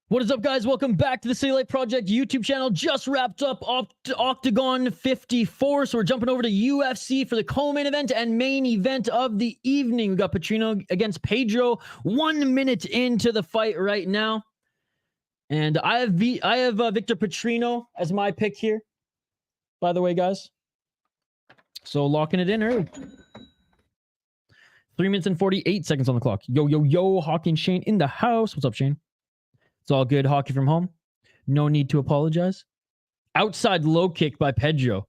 What is up, guys? Welcome back to the City Light Project YouTube channel. Just wrapped up Octagon 54, so we're jumping over to UFC for the co-main event and main event of the evening. We got Petrino against Pedro. 1 minute into the fight right now, and I have Victor Petrino as my pick here, by the way, guys. So locking it in early. 3 minutes and 48 seconds on the clock. Yo, Hockey and Shane in the house. What's up, Shane? It's all good. Hockey from home. No need to apologize. Outside low kick by Pedro.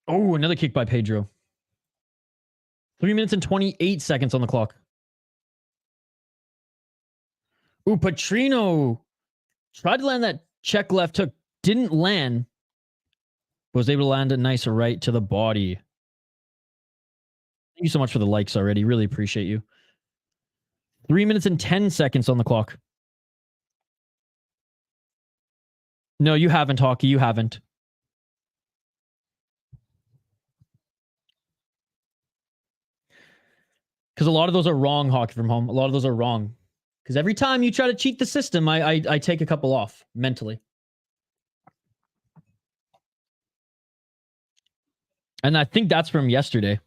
Oh, another kick by Pedro. 3 minutes and 28 seconds on the clock. Ooh, Petrino tried to land that check left hook. Didn't land. Was able to land a nice right to the body. Thank you so much for the likes already. Really appreciate you. 3 minutes and 10 seconds on the clock. No, you haven't, Hockey. You haven't. Because a lot of those are wrong, Hockey from home. A lot of those are wrong. Because every time you try to cheat the system, I take a couple off mentally. And I think that's from yesterday.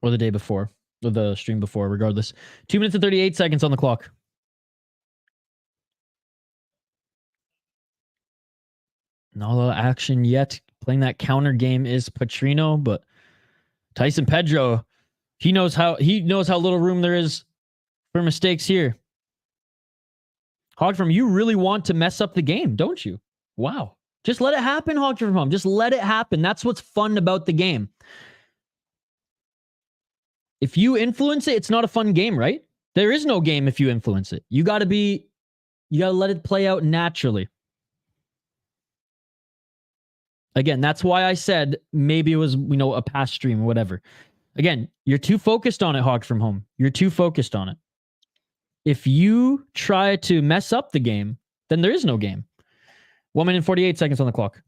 Or the day before. Or the stream before, regardless. 2 minutes and 38 seconds on the clock. Not a lot of action yet. Playing that counter game is Petrino, but Tyson Pedro, he knows how little room there is for mistakes here. Hog from, you really want to mess up the game, don't you? Wow. Just let it happen, Hog from home. Just let it happen. That's what's fun about the game. If you influence it, it's not a fun game, right? There is no game if you influence it. You got to let it play out naturally. Again, that's why I said maybe it was, a past stream or whatever. Again, you're too focused on it, Hog from home. You're too focused on it. If you try to mess up the game, then there is no game. 1 minute and 48 seconds on the clock.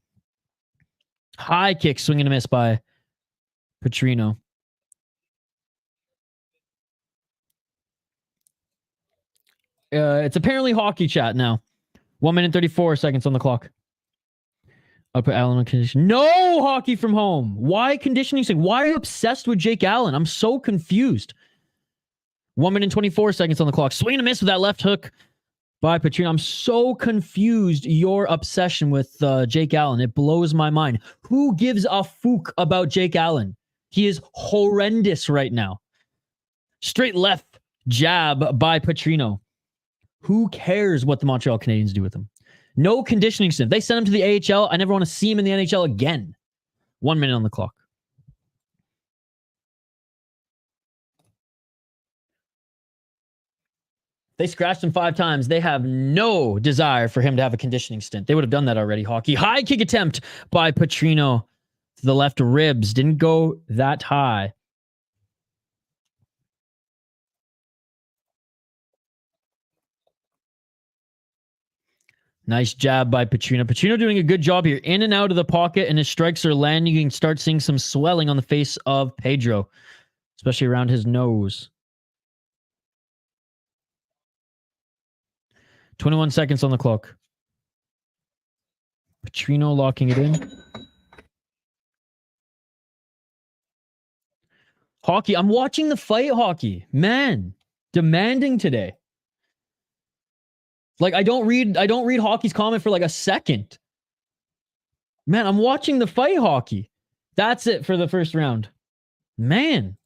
High kick, swing and a miss by Petrino. It's apparently hockey chat now. 1 minute 34 seconds on the clock. I'll put Allen on condition. No, Hockey from home. Why conditioning? Why are you obsessed with Jake Allen? I'm so confused. 1 minute 24 seconds on the clock. Swing and a miss with that left hook by Petrino. I'm so confused. Your obsession with Jake Allen. It blows my mind. Who gives a fook about Jake Allen? He is horrendous right now. Straight left jab by Petrino. Who cares what the Montreal Canadiens do with him? No conditioning stint. They send him to the AHL. I never want to see him in the NHL again. 1 minute on the clock. They scratched him 5 times. They have no desire for him to have a conditioning stint. They would have done that already, Hockey. High kick attempt by Petrino to the left ribs. Didn't go that high. Nice jab by Petrino. Petrino doing a good job here. In and out of the pocket, and his strikes are landing. You can start seeing some swelling on the face of Pedro, especially around his nose. 21 seconds on the clock. Petrino locking it in. Hockey. I'm watching the fight, Hockey. Man, demanding today. Like, I don't read Hockey's comment for like a second. Man, I'm watching the fight, Hockey. That's it for the first round. Man.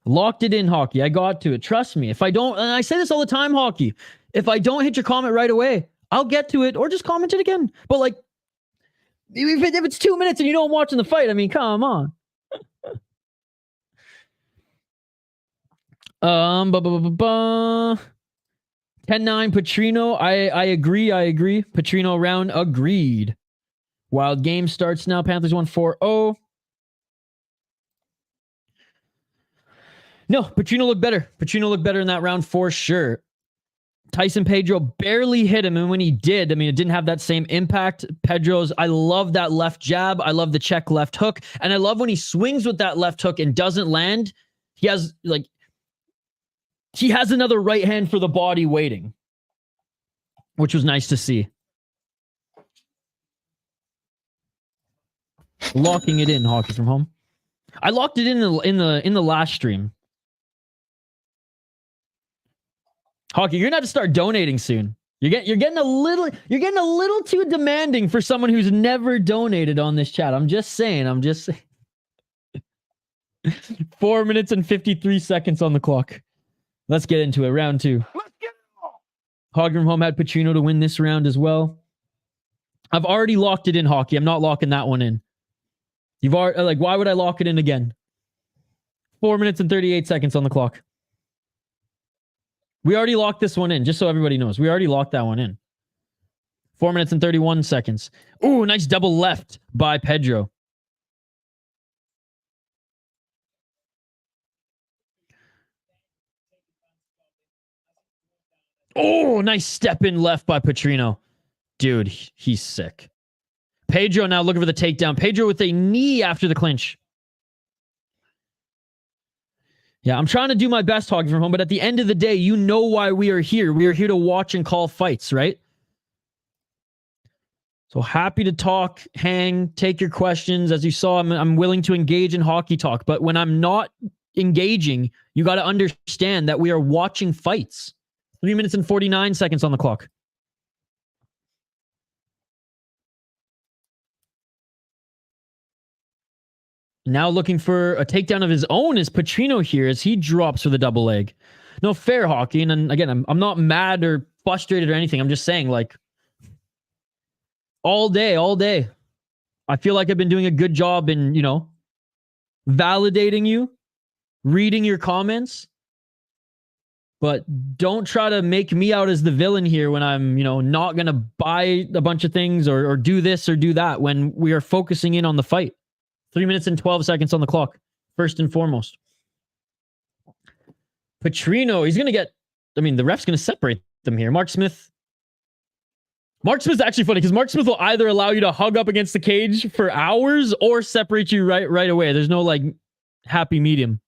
Locked it in, Hockey. I got to it. Trust me. If I don't, and I say this all the time, Hockey, if I don't hit your comment right away, I'll get to it or just comment it again. But like, if it's 2 minutes and you don't watch the fight, I mean, come on. 10-9 Petrino. I agree. Petrino round agreed. Wild game starts now. Panthers 1-4-0. No, Petrino looked better. Petrino looked better in that round for sure. Tyson Pedro barely hit him, and when he did, I mean, it didn't have that same impact. Pedro's, I love that left jab. I love the check left hook, and I love when he swings with that left hook and doesn't land. He has another right hand for the body waiting, which was nice to see. Locking it in, Hockey from Home. I locked it in the last stream. Hockey, you're gonna have to start donating soon. You're getting a little too demanding for someone who's never donated on this chat. I'm just saying. 4 minutes and 53 seconds on the clock. Let's get into it. Round 2. Let's get it. Hockey from Home had Petrino to win this round as well. I've already locked it in, Hockey. I'm not locking that one in. You've already, why would I lock it in again? 4 minutes and 38 seconds on the clock. We already locked this one in, just so everybody knows. We already locked that one in. 4 minutes and 31 seconds. Ooh, nice double left by Pedro. Oh, nice step in left by Petrino. Dude, he's sick. Pedro now looking for the takedown. Pedro with a knee after the clinch. Yeah, I'm trying to do my best, Hockey from Home, but at the end of the day, you know why we are here. We are here to watch and call fights, right? So happy to talk, hang, take your questions. As you saw, I'm willing to engage in hockey talk, but when I'm not engaging, you got to understand that we are watching fights. 3 minutes and 49 seconds on the clock. Now looking for a takedown of his own is Petrino here as he drops for the double leg. No, fair, Hockey. And again, I'm not mad or frustrated or anything. I'm just saying, all day. I feel like I've been doing a good job in, validating you, reading your comments. But don't try to make me out as the villain here when I'm, not going to buy a bunch of things or do this or do that when we are focusing in on the fight. 3 minutes and 12 seconds on the clock, first and foremost. Petrino, he's going to get... the ref's going to separate them here. Mark Smith's actually funny because Mark Smith will either allow you to hug up against the cage for hours or separate you right away. There's no, happy medium.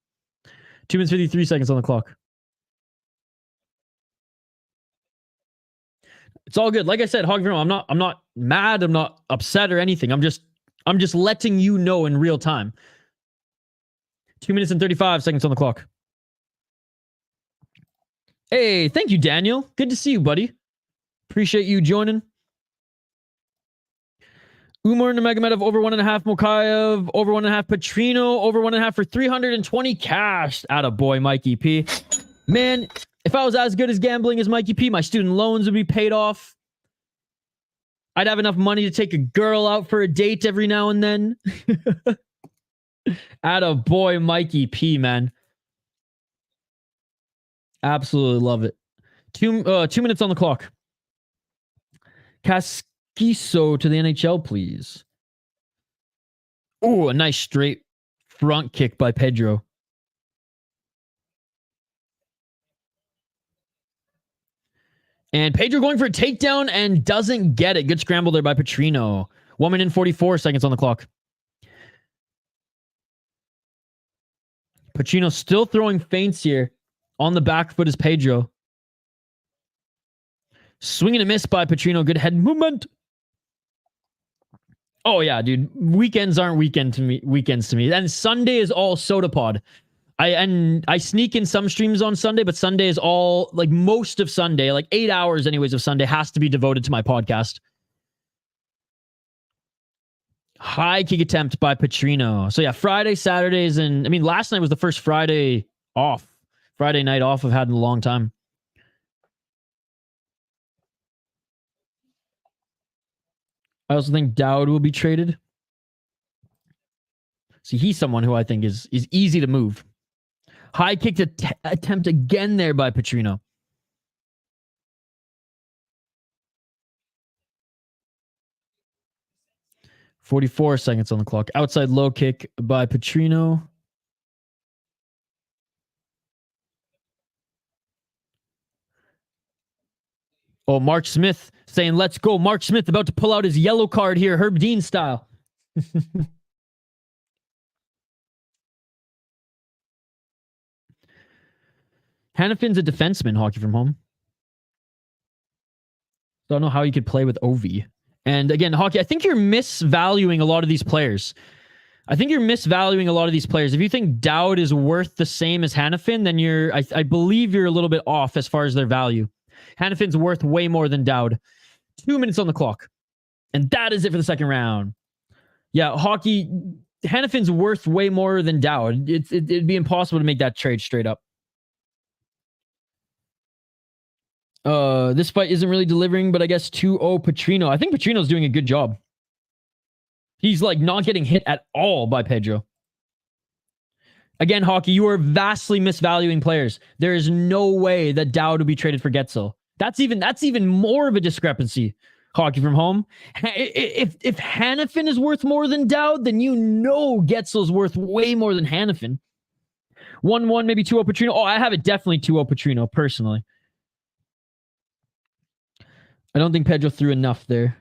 2 minutes, 53 seconds on the clock. It's all good. Like I said, Hog, I'm not mad. I'm not upset or anything. I'm just letting you know in real time. 2 minutes and 35 seconds on the clock. Hey, thank you, Daniel. Good to see you, buddy. Appreciate you joining. Umar Nurmagomedov over 1.5. Mokaev over 1.5. Petrino over 1.5 for 320 cash. Attaboy, Mikey P. Man, if I was as good as gambling as Mikey P, my student loans would be paid off. I'd have enough money to take a girl out for a date every now and then. Attaboy, Mikey P, man. Absolutely love it. 2 minutes on the clock. Casquiso to the NHL, please. Oh, a nice straight front kick by Pedro. And Pedro going for a takedown and doesn't get it. Good scramble there by Petrino. 1 minute and 44 seconds on the clock. Petrino still throwing feints here. On the back foot is Pedro. Swing and a miss by Petrino. Good head movement. Oh, yeah, dude. Weekends aren't weekends to me. And Sunday is all soda pod. I sneak in some streams on Sunday, but Sunday is all, most of Sunday, 8 hours anyways of Sunday has to be devoted to my podcast. High kick attempt by Petrino. So yeah, Friday, Saturdays, and last night was the first Friday night off I've had in a long time. I also think Dowd will be traded. See, he's someone who I think is easy to move. High kick attempt again there by Petrino. .44 seconds on the clock. Outside low kick by Petrino. Oh, Mark Smith saying, let's go. Mark Smith about to pull out his yellow card here, Herb Dean style. Hannafin's a defenseman, hockey from home. Don't know how you could play with Ovi. And again, hockey, I think you're misvaluing a lot of these players. If you think Dowd is worth the same as Hannafin, then I believe you're a little bit off as far as their value. Hannafin's worth way more than Dowd. 2 minutes on the clock. And that is it for the second round. Yeah, hockey, Hannafin's worth way more than Dowd. It'd be impossible to make that trade straight up. This fight isn't really delivering, but I guess 2-0 Petrino. I think Petrino's doing a good job. He's like not getting hit at all by Pedro. Again, hockey, you are vastly misvaluing players. There is no way that Dowd would be traded for Getzel. That's even more of a discrepancy. Hockey from home. If Hannafin is worth more than Dowd, then you know Getzel's worth way more than Hannafin. 1-1, maybe 2-0 Petrino. Oh, I have it definitely 2-0 Petrino, personally. I don't think Pedro threw enough there.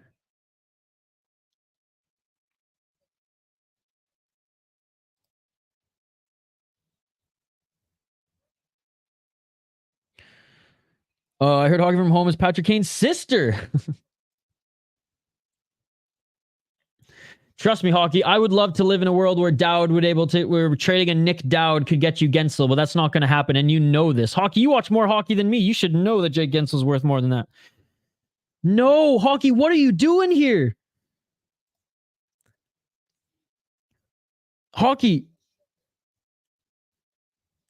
I heard hockey from home is Patrick Kane's sister. Trust me, hockey, I would love to live in a world where where trading a Nick Dowd could get you Gensel, but that's not going to happen, and you know this. Hockey, you watch more hockey than me. You should know that Jake Gensel's worth more than that. No, hockey, what are you doing here? Hockey.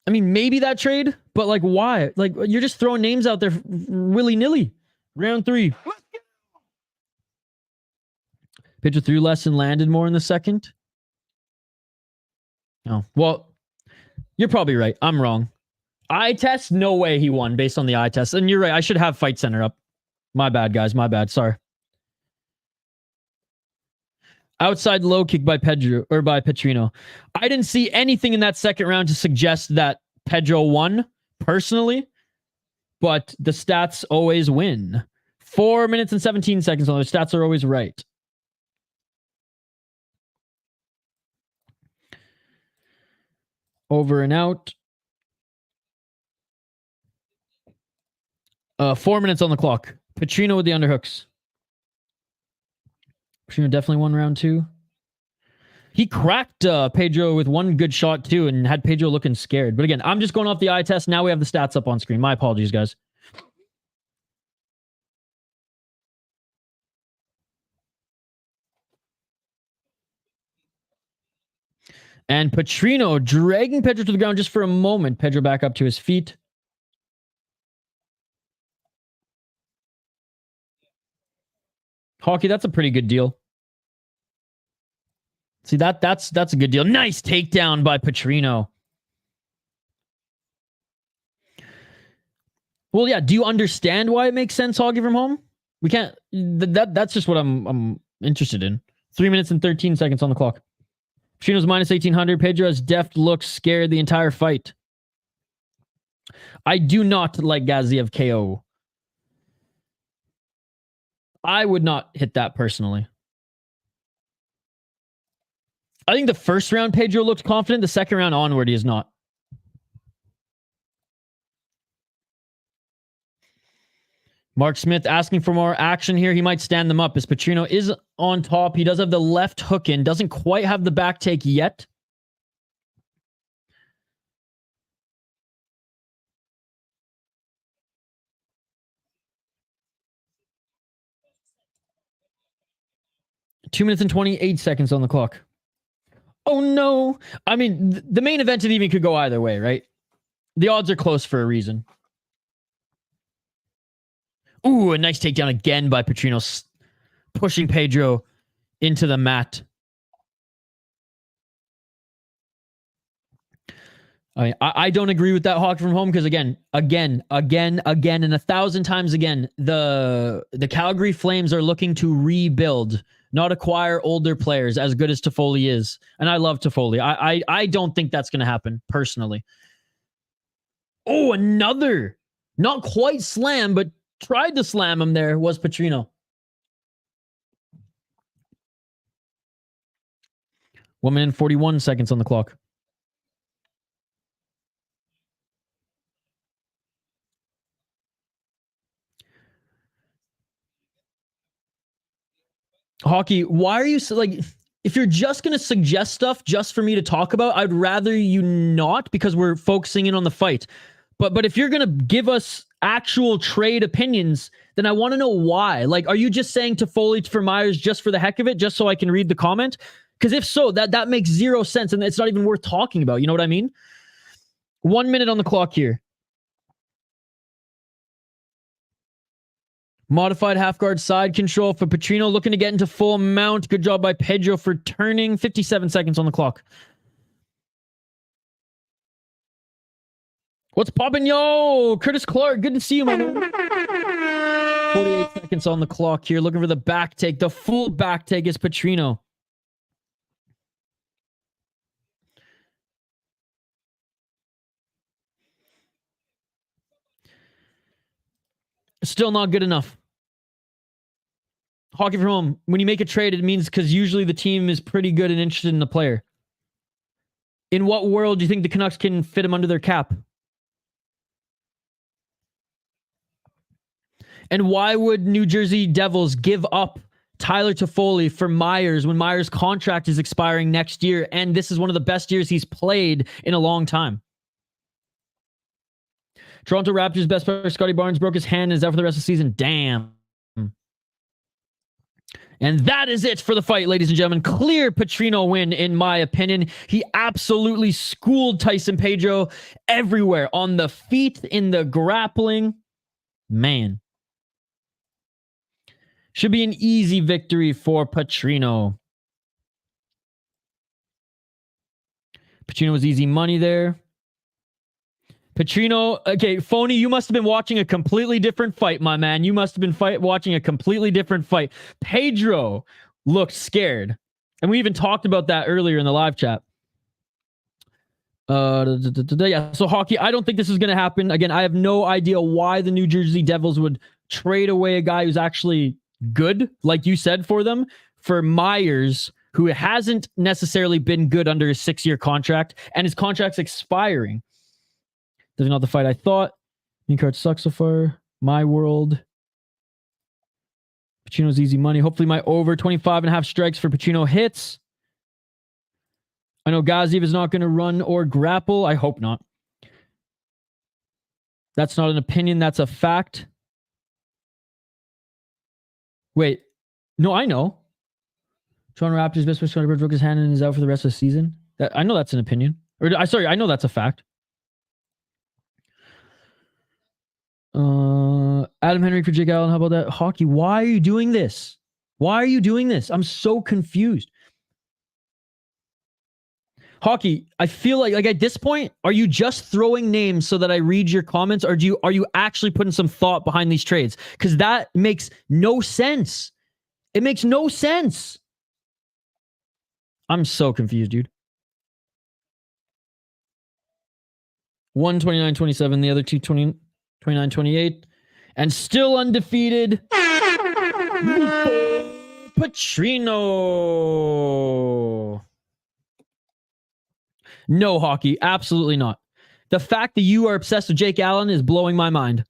I mean, maybe that trade, but like, why? Like, you're just throwing names out there willy-nilly. Round 3. Pitcher threw less and landed more in the second. Oh, well, you're probably right. I'm wrong. Eye test, no way he won based on the eye test. And you're right. I should have Fight Center up. My bad, guys. My bad. Sorry. Outside low kick by Pedro or by Petrino. I didn't see anything in that second round to suggest that Pedro won personally, but the stats always win. 4 minutes and 17 seconds on the stats are always right. Over and out. 4 minutes on the clock. Petrino with the underhooks. Petrino definitely won round 2. He cracked Pedro with one good shot too and had Pedro looking scared. But again, I'm just going off the eye test. Now we have the stats up on screen. My apologies, guys. And Petrino dragging Pedro to the ground just for a moment. Pedro back up to his feet. Hockey, that's a pretty good deal. See, that's a good deal. Nice takedown by Petrino. Well, yeah. Do you understand why it makes sense, hockey from home? We can't. That's just what I'm interested in. 3 minutes and 13 seconds on the clock. Petrino's minus 1800. Pedro has deft looks, scared the entire fight. I do not like Gaziev KO. I would not hit that personally. I think the first round Pedro looked confident. The second round onward, he is not. Mark Smith asking for more action here. He might stand them up as Petrino is on top. He does have the left hook in. Doesn't quite have the back take yet. Two minutes and 28 seconds on the clock. Oh, no. I mean, the main event it even could go either way, right? The odds are close for a reason. Ooh, a nice takedown again by Petrino, pushing Pedro into the mat. I mean, I don't agree with that hockey from home because again, and 1,000 times again, the Calgary Flames are looking to rebuild, not acquire older players as good as Toffoli is. And I love Toffoli. I don't think that's going to happen personally. Oh, another. Not quite slam, but tried to slam him there was Petrino. 1 minute and 41 seconds on the clock. Hockey, why are you like, if you're just going to suggest stuff just for me to talk about, I'd rather you not, because we're focusing in on the fight. But if you're going to give us actual trade opinions, then I want to know why. Like, are you just saying Toffoli for Myers just for the heck of it, just so I can read the comment? Because if so, that makes zero sense, and it's not even worth talking about. You know what I mean? 1 minute on the clock here. Modified half guard side control for Petrino, looking to get into full mount. Good job by Pedro for turning. 57 seconds on the clock. What's poppin', yo? Curtis Clark, good to see you, my man. 48 seconds on the clock here. Looking for the back take. The full back take is Petrino. Still not good enough. Hockey from home. When you make a trade, it means because usually the team is pretty good and interested in the player. In what world do you think the Canucks can fit him under their cap? And why would New Jersey Devils give up Tyler Toffoli for Myers when Myers' contract is expiring next year, and this is one of the best years he's played in a long time? Toronto Raptors best player Scotty Barnes broke his hand and is out for the rest of the season. Damn. And that is it for the fight, ladies and gentlemen. Clear Petrino win, in my opinion. He absolutely schooled Tyson Pedro everywhere. On the feet, in the grappling. Man. Should be an easy victory for Petrino. Petrino was easy money there. Petrino, okay, Phony, you must have been watching a completely different fight, my man. You must have been watching a completely different fight. Pedro looked scared. And we even talked about that earlier in the live chat. Yeah, so Hockey, I don't think this is going to happen. Again, I have no idea why the New Jersey Devils would trade away a guy who's actually good, like you said, for them, for Myers, who hasn't necessarily been good under his 6-year contract, and his contract's expiring. Definitely not the fight I thought. New card sucks so far. My world. Petrino's easy money. Hopefully my over 25.5 strikes for Petrino hits. I know Gaziev is not going to run or grapple. I hope not. That's not an opinion. That's a fact. Wait. No, I know. Toronto Raptors best player Scotty Barnes broke his hand and is out for the rest of the season. I know that's an opinion. Sorry, I know that's a fact. Adam Henry for Jake Allen. How about that? Hockey, why are you doing this? Why are you doing this? I'm so confused. Hockey, I feel like at this point, are you just throwing names so that I read your comments, or are you actually putting some thought behind these trades? Because that makes no sense. It makes no sense. I'm so confused, dude. 129-27, the other two 29-28, and still undefeated. Petrino. No, Hockey, absolutely not. The fact that you are obsessed with Jake Allen is blowing my mind.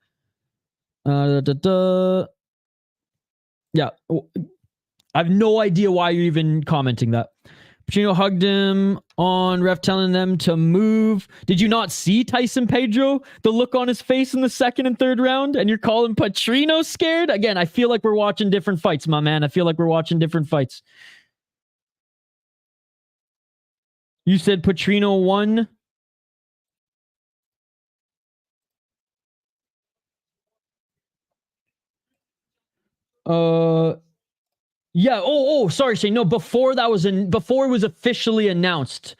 Yeah, I have no idea why you're even commenting that. Petrino hugged him on ref telling them to move. Did you not see Tyson Pedro? The look on his face in the second and third round, and you're calling Petrino scared? Again, I feel like we're watching different fights, my man. I feel like we're watching different fights. You said Petrino won. Yeah. Sorry, Shane. No, before it was officially announced.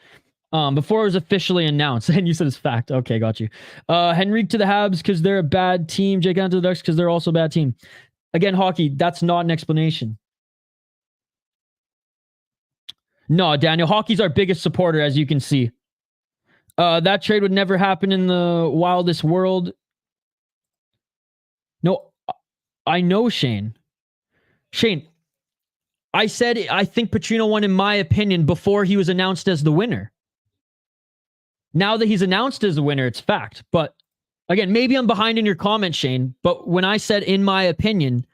And you said it's fact. Okay, got you. Henrique to the Habs because they're a bad team. Jake Allen to the Ducks because they're also a bad team. Again, Hockey, that's not an explanation. No, Daniel, Hockey's our biggest supporter, as you can see. That trade would never happen in the wildest world. No, I know, Shane. Shane, I said I think Petrino won in my opinion before he was announced as the winner. Now that he's announced as the winner, it's fact. But again, maybe I'm behind in your comment, Shane. But when I said in my opinion,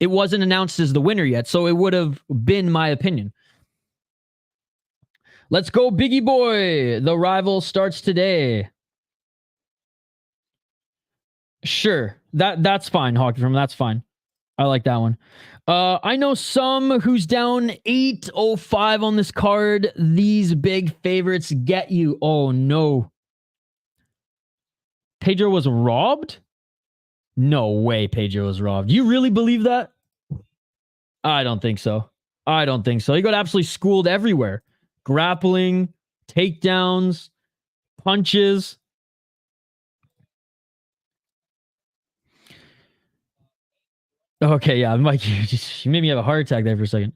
it wasn't announced as the winner yet. So it would have been my opinion. Let's go, Biggie Boy. The rival starts today. Sure. That's fine, Hockey From. That's fine. I like that one. I know some who's down 805 on this card. These big favorites get you. Oh, no. Pedro was robbed? No way Pedro was robbed. You really believe that? I don't think so. I don't think so. He got absolutely schooled everywhere. Grappling, takedowns, punches. Okay, yeah, Mike, you made me have a heart attack there for a second.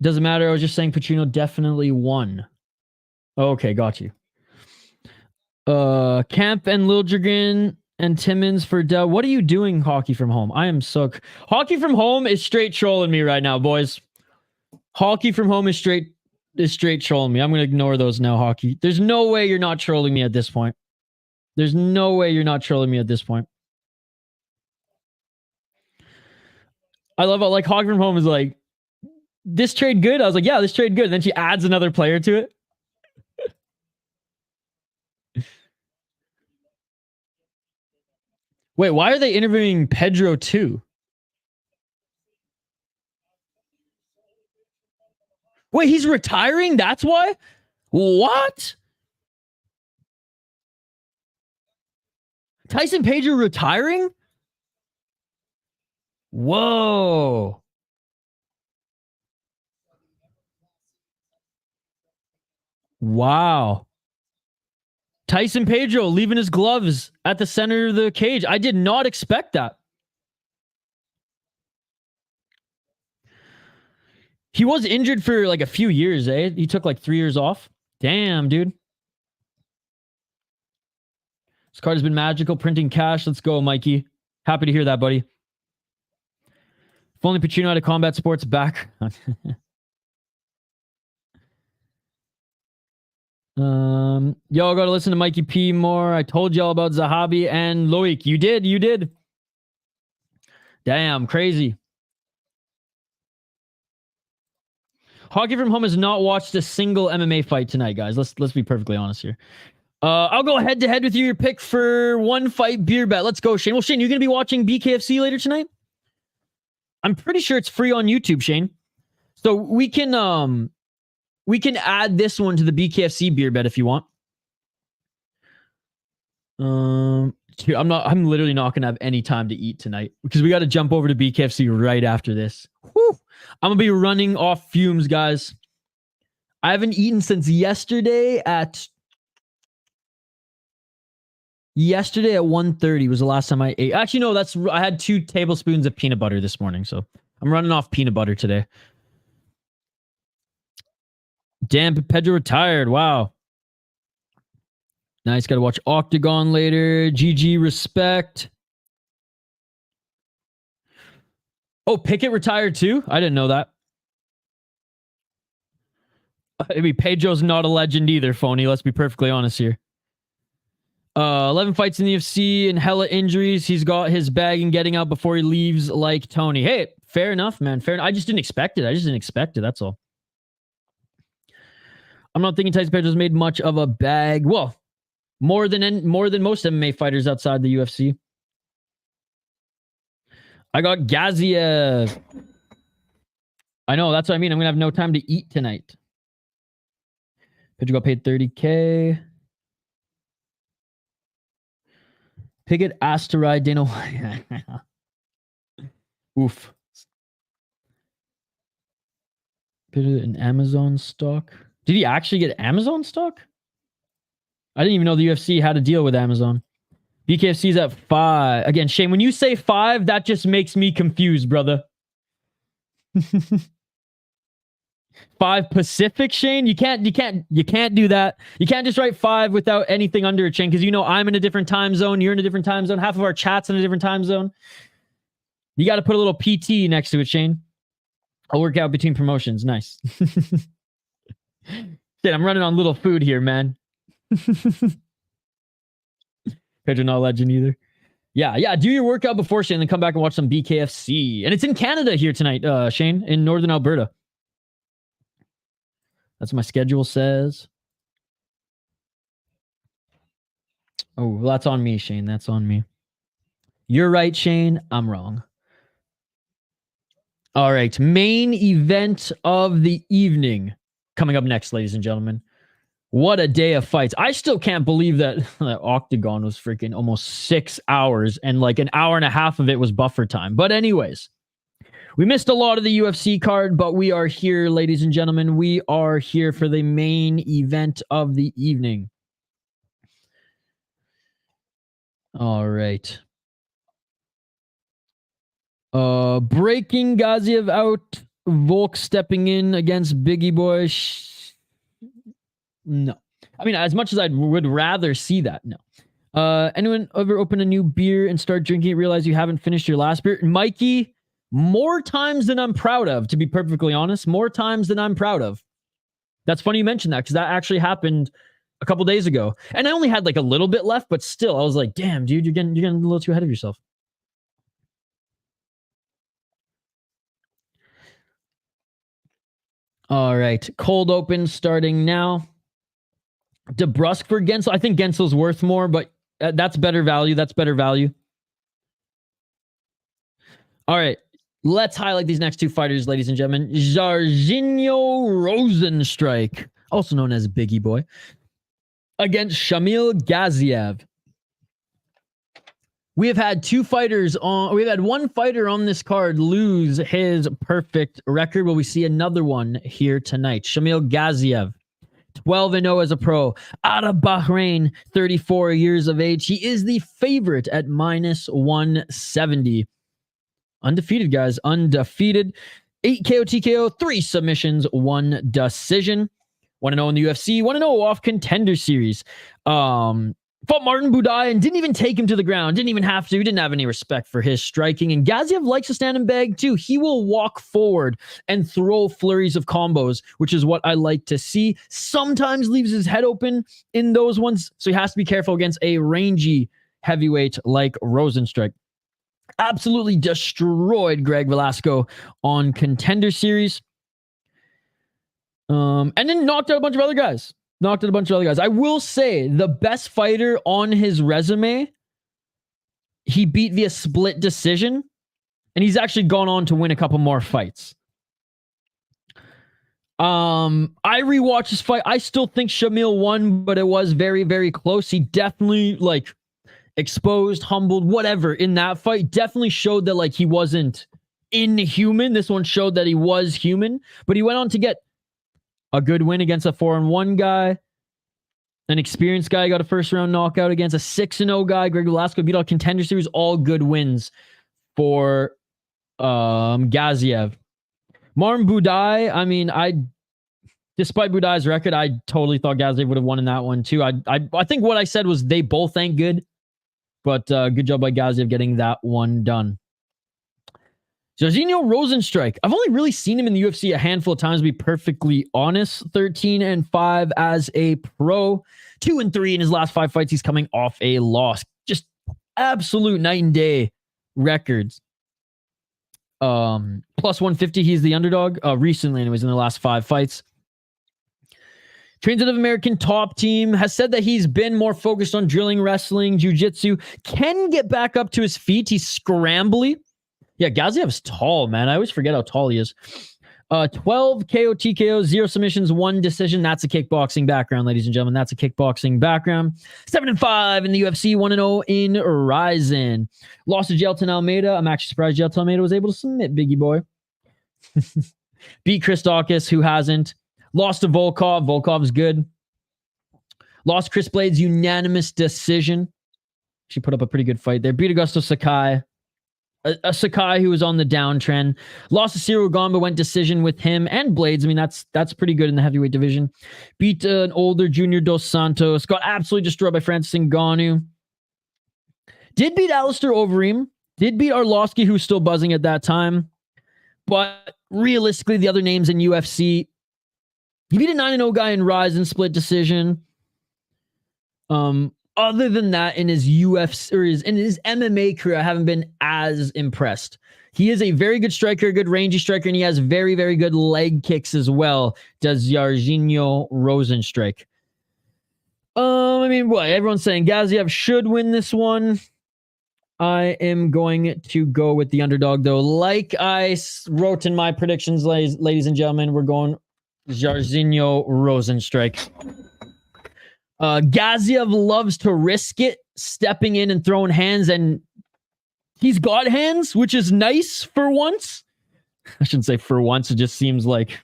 Doesn't matter. I was just saying Petrino definitely won. Okay, got you. Camp and Liljegren and Timmins for Dell. What are you doing, Hockey From Home? I am so... Hockey From Home is straight trolling me right now, boys. Hockey From Home is straight trolling me. I'm going to ignore those now, Hockey. There's no way you're not trolling me at this point. There's no way you're not trolling me at this point. I love how, like, Hockey From Home is like, this trade good? I was like, yeah, this trade good. And then she adds another player to it. Wait, why are they interviewing Pedro too? Wait, he's retiring? That's why? What? Tyson Pedro retiring? Whoa. Wow. Tyson Pedro leaving his gloves at the center of the cage. I did not expect that. He was injured for like a few years, eh? He took like 3 years off. Damn, dude. This card has been magical. Printing cash. Let's go, Mikey. Happy to hear that, buddy. If only Petrino had a combat sports background. Y'all got to listen to Mikey P more. I told y'all about Zahabi and Loic. You did. Damn, crazy. Hockey From Home has not watched a single MMA fight tonight, guys. Let's be perfectly honest here. I'll go head to head with you. Your pick for one fight beer bet. Let's go, Shane. Well, Shane, you're gonna be watching BKFC later tonight? I'm pretty sure it's free on YouTube, Shane. So we can add this one to the BKFC beer bet if you want. Dude, I'm literally not gonna have any time to eat tonight because we got to jump over to BKFC right after this. Whew. I'm gonna be running off fumes, guys. I haven't eaten since yesterday at 1:30 was the last time I ate. Actually, no, I had 2 tablespoons of peanut butter this morning, so I'm running off peanut butter today. Damn, Pedro retired. Wow. Nice. Got to watch Octagon later. GG, respect. Oh, Pickett retired too? I didn't know that. I mean, Pedro's not a legend either, phony. Let's be perfectly honest here. 11 fights in the UFC and hella injuries. He's got his bag and getting out before he leaves like Tony. Hey, fair enough, man. Fair enough. I just didn't expect it. That's all. I'm not thinking Tyson Pedro's made much of a bag. Well, more than most MMA fighters outside the UFC. I got Gaziev. I know, that's what I mean. I'm going to have no time to eat tonight. Pedro got paid $30K. Pickett asked to ride Dana White. Oof. Pickett in Amazon stock. Did he actually get Amazon stock? I didn't even know the UFC had a deal with Amazon. BKFC's at 5. Again, Shane, when you say 5, that just makes me confused, brother. 5 Pacific, Shane. You can't do that. You can't just write 5 without anything under it, Shane, because you know I'm in a different time zone. You're in a different time zone. Half of our chat's in a different time zone. You got to put a little PT next to it, Shane. I'll work out between promotions. Nice. Shit, I'm running on little food here, man. Pedro not a legend either. Yeah. Do your workout before, Shane, then come back and watch some BKFC. And it's in Canada here tonight, Shane, in northern Alberta. That's what my schedule says. Oh, well, that's on me, Shane. That's on me. You're right, Shane. I'm wrong. All right. Main event of the evening coming up next, ladies and gentlemen. What a day of fights. I still can't believe that Octagon was freaking almost 6 hours and like an hour and a half of it was buffer time. But anyways, we missed a lot of the UFC card, but we are here, ladies and gentlemen. We are here for the main event of the evening. All right. Breaking Gaziev out. Volk stepping in against Biggie Boy. No. I mean, as much as I would rather see that, no. Anyone ever open a new beer and start drinking it, realize you haven't finished your last beer? Mikey, more times than I'm proud of, to be perfectly honest. More times than I'm proud of. That's funny you mentioned that, because that actually happened a couple days ago. And I only had like a little bit left, but still, I was like, damn, dude, you're getting a little too ahead of yourself. All right. Cold open starting now. DeBrusque for Gensel. I think Gensel's worth more, but that's better value. That's better value. All right. Let's highlight these next two fighters, ladies and gentlemen. Jairzinho Rozenstruik, also known as Biggie Boy, against Shamil Gaziev. We have had one fighter on this card lose his perfect record. Will we see another one here tonight? Shamil Gaziev, 12-0 as a pro, out of Bahrain, 34 years of age. He is the favorite at -170. Undefeated, guys. Undefeated. 8 KO TKO, 3 submissions, 1 decision. 1-0 in the UFC, 1-0 off Contender Series. Fought Martin Budai and didn't even take him to the ground. Didn't even have to. He didn't have any respect for his striking. And Gaziev likes to stand and bag too. He will walk forward and throw flurries of combos, which is what I like to see. Sometimes leaves his head open in those ones. So he has to be careful against a rangy heavyweight like Rozenstruik. Absolutely destroyed Greg Velasco on Contender Series. And then knocked out a bunch of other guys. I will say the best fighter on his resume, he beat via split decision, and he's actually gone on to win a couple more fights. I rewatched this fight. I still think Shamil won, but it was very, very close. He definitely exposed, humbled, whatever in that fight. Definitely showed that he wasn't inhuman. This one showed that he was human, but he went on to get a good win against a 4-1 guy. An experienced guy got a first-round knockout against a 6-0 guy. Greg Velasco beat out Contender Series. All good wins for Gaziev. Martin Budai, I mean, despite Budai's record, I totally thought Gaziev would have won in that one too. I think what I said was they both ain't good, but good job by Gaziev getting that one done. Jairzinho Rozenstruik. I've only really seen him in the UFC a handful of times, to be perfectly honest. 13-5 as a pro. 2-3 in his last 5 fights. He's coming off a loss. Just absolute night and day records. Plus 150, he's the underdog. Recently, anyways, in the last 5 fights. Trains out of American Top Team. Has said that he's been more focused on drilling, wrestling, jiu-jitsu. Can get back up to his feet. He's scrambly. Yeah, Gaziev's tall, man. I always forget how tall he is. 12 KO TKO, 0 submissions, 1 decision. That's a kickboxing background, ladies and gentlemen. That's a kickboxing background. 7-5 in the UFC, 1-0 in Ryzen. Lost to Gelton Almeida. I'm actually surprised Gelton Almeida was able to submit Biggie Boy. Beat Christakis, who hasn't. Lost to Volkov. Volkov's good. Lost Chris Blades, unanimous decision. She put up a pretty good fight there. Beat Augusto Sakai. a Sakai who was on the downtrend. Lost to Cyril Gamba, went decision with him and Blades. I mean, that's pretty good in the heavyweight division. Beat an older Junior Dos Santos. Got absolutely destroyed by Francis Ngannou. Did beat Alistair Overeem. Did beat Arlovsky, who was still buzzing at that time. But realistically, the other names in UFC, he beat a 9-0 guy in Rise and split decision. Other than that, in his UFC or in his MMA career, I haven't been as impressed. He is a very good striker, good rangy striker, and he has very, very good leg kicks as well. Does Jairzinho Rozenstruik. I mean, what everyone's saying, Gaziev should win this one. I am going to go with the underdog, though. Like I wrote in my predictions, ladies and gentlemen, we're going Jairzinho Rozenstruik. Gaziev loves to risk it, stepping in and throwing hands, and he's got hands, which is nice for once. I shouldn't say for once. It just seems like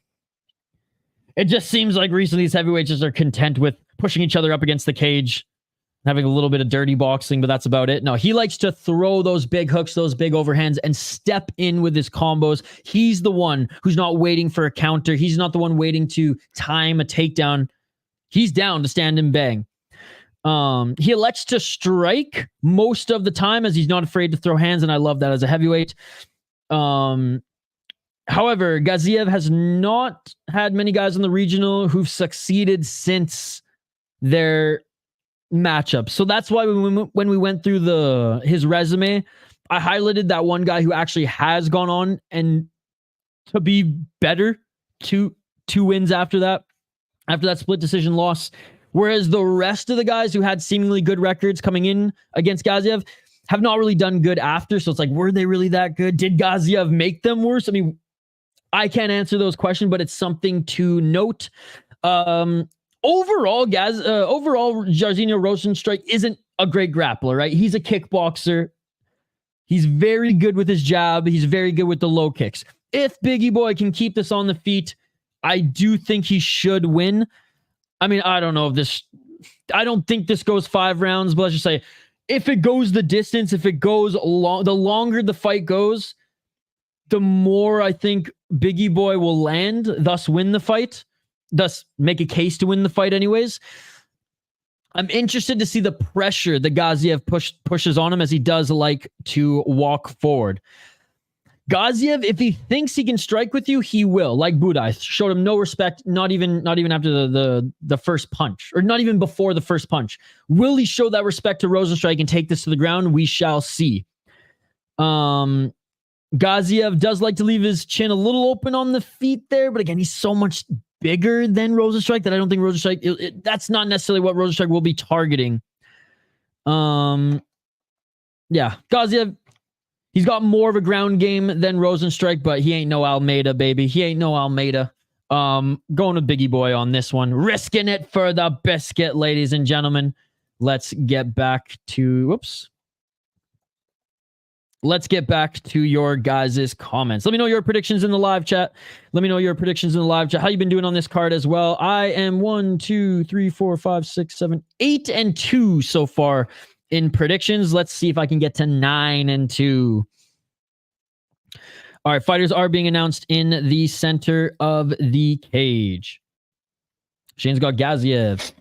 recently these heavyweights just are content with pushing each other up against the cage, having a little bit of dirty boxing, but that's about it. No, he likes to throw those big hooks, those big overhands, and step in with his combos. He's the one who's not waiting for a counter. He's not the one waiting to time a takedown. He's down to stand and bang. He elects to strike most of the time as he's not afraid to throw hands, and I love that as a heavyweight. However, Gaziev has not had many guys in the regional who've succeeded since their matchup. So that's why when we went through his resume, I highlighted that one guy who actually has gone on and to be better, two wins after that split decision loss. Whereas the rest of the guys who had seemingly good records coming in against Gaziev have not really done good after. So it's like, were they really that good? Did Gaziev make them worse? I mean, I can't answer those questions, but it's something to note. Overall, Jairzinho Rozenstruik isn't a great grappler, right? He's a kickboxer. He's very good with his jab. He's very good with the low kicks. If Biggie Boy can keep this on the feet, I do think he should win. I mean, I don't know if this... I don't think this goes 5 rounds, but let's just say if it goes the distance, if it goes the longer the fight goes, the more I think Biggie Boy will land, thus win the fight, thus make a case to win the fight anyways. I'm interested to see the pressure that Gaziev pushes on him, as he does like to walk forward. Gaziev, if he thinks he can strike with you, he will. Like Budai, showed him no respect, not even after the first punch, or not even before the first punch. Will he show that respect to Rozenstruik and take this to the ground? We shall see. Gaziev does like to leave his chin a little open on the feet there, but again, he's so much bigger than Rozenstruik that I don't think Rozenstruik, that's not necessarily what Rozenstruik will be targeting. Yeah, Gaziev, he's got more of a ground game than Rozenstruik, but he ain't no Almeida, baby. He ain't no Almeida. Going with Biggie Boy on this one. Risking it for the biscuit, ladies and gentlemen. Let's get back to... Let's get back to your guys' comments. Let me know your predictions in the live chat. How you been doing on this card as well? I am 1, 2, 3, 4, 5, 6, 7, 8 and 2 so far in predictions. Let's see if I can get to 9 and 2. All right, fighters are being announced in the center of the cage. Shane's got Gaziev.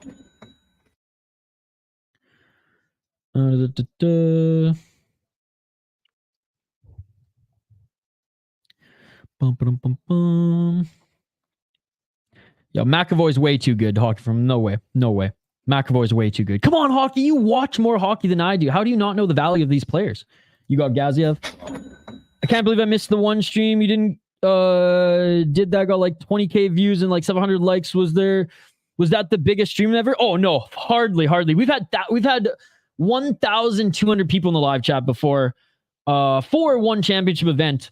Yo, McAvoy's way too good, Hockey from no way. McAvoy's way too good. Come on, Hockey, you watch more hockey than I do. How do you not know the value of these players? You got Gaziev. I can't believe I missed the one stream. You didn't did that, got like 20k views and like 700 likes. Was that the biggest stream ever? Oh no, hardly. We've had 1,200 people in the live chat before for one championship event.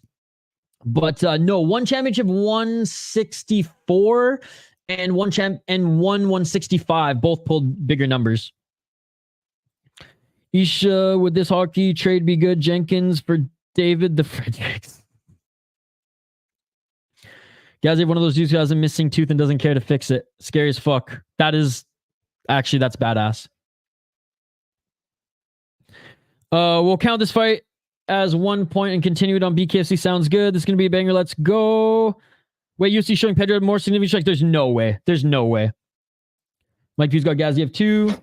But no, one championship 164 and one 165 both pulled bigger numbers. Isha, would this hockey trade be good? Jenkins for David the Fredericks. Gaziev, one of those dudes who has a missing tooth and doesn't care to fix it. Scary as fuck. That's badass. We'll count this fight as 1 point and continue it on BKFC. Sounds good. This is going to be a banger. Let's go. Wait, UFC showing Pedro more significant strikes. There's no way. There's no way. Mike Hughes got Gaziev 2.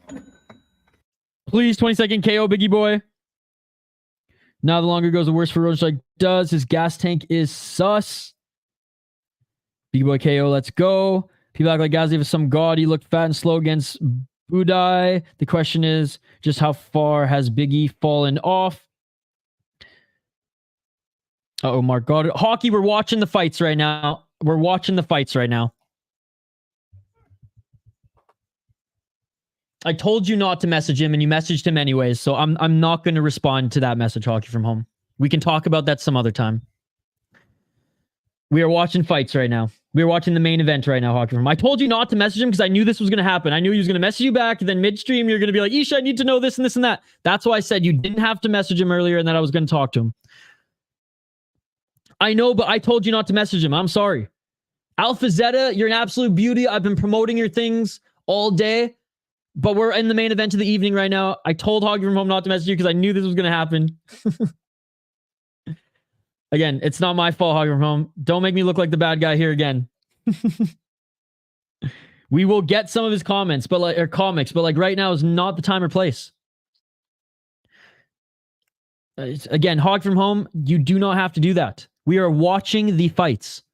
Please, 20-second KO, Biggie Boy. Now the longer goes, the worse for Rozenstruik does. His gas tank is sus. Biggie Boy KO, let's go. People act like Gaziev is some god. He looked fat and slow against Budai. The question is just how far has Biggie fallen off? Uh-oh, Mark got it. Hockey, we're watching the fights right now. We're watching the fights right now. I told you not to message him, and you messaged him anyways, so I'm not going to respond to that message, Hockey from Home. We can talk about that some other time. We are watching fights right now. We are watching the main event right now, Hockey from Home. I told you not to message him because I knew this was going to happen. I knew he was going to message you back, and then midstream, you're going to be like, Isha, I need to know this and this and that. That's why I said you didn't have to message him earlier and that I was going to talk to him. I know, but I told you not to message him. I'm sorry. Alpha Zeta, you're an absolute beauty. I've been promoting your things all day. But we're in the main event of the evening right now. I told Hockey from Home not to message you because I knew this was going to happen. Again, it's not my fault, Hockey from Home. Don't make me look like the bad guy here again. We will get some of his comments, but like, or comics, but like right now is not the time or place. Again, Hockey from Home, you do not have to do that. We are watching the fights.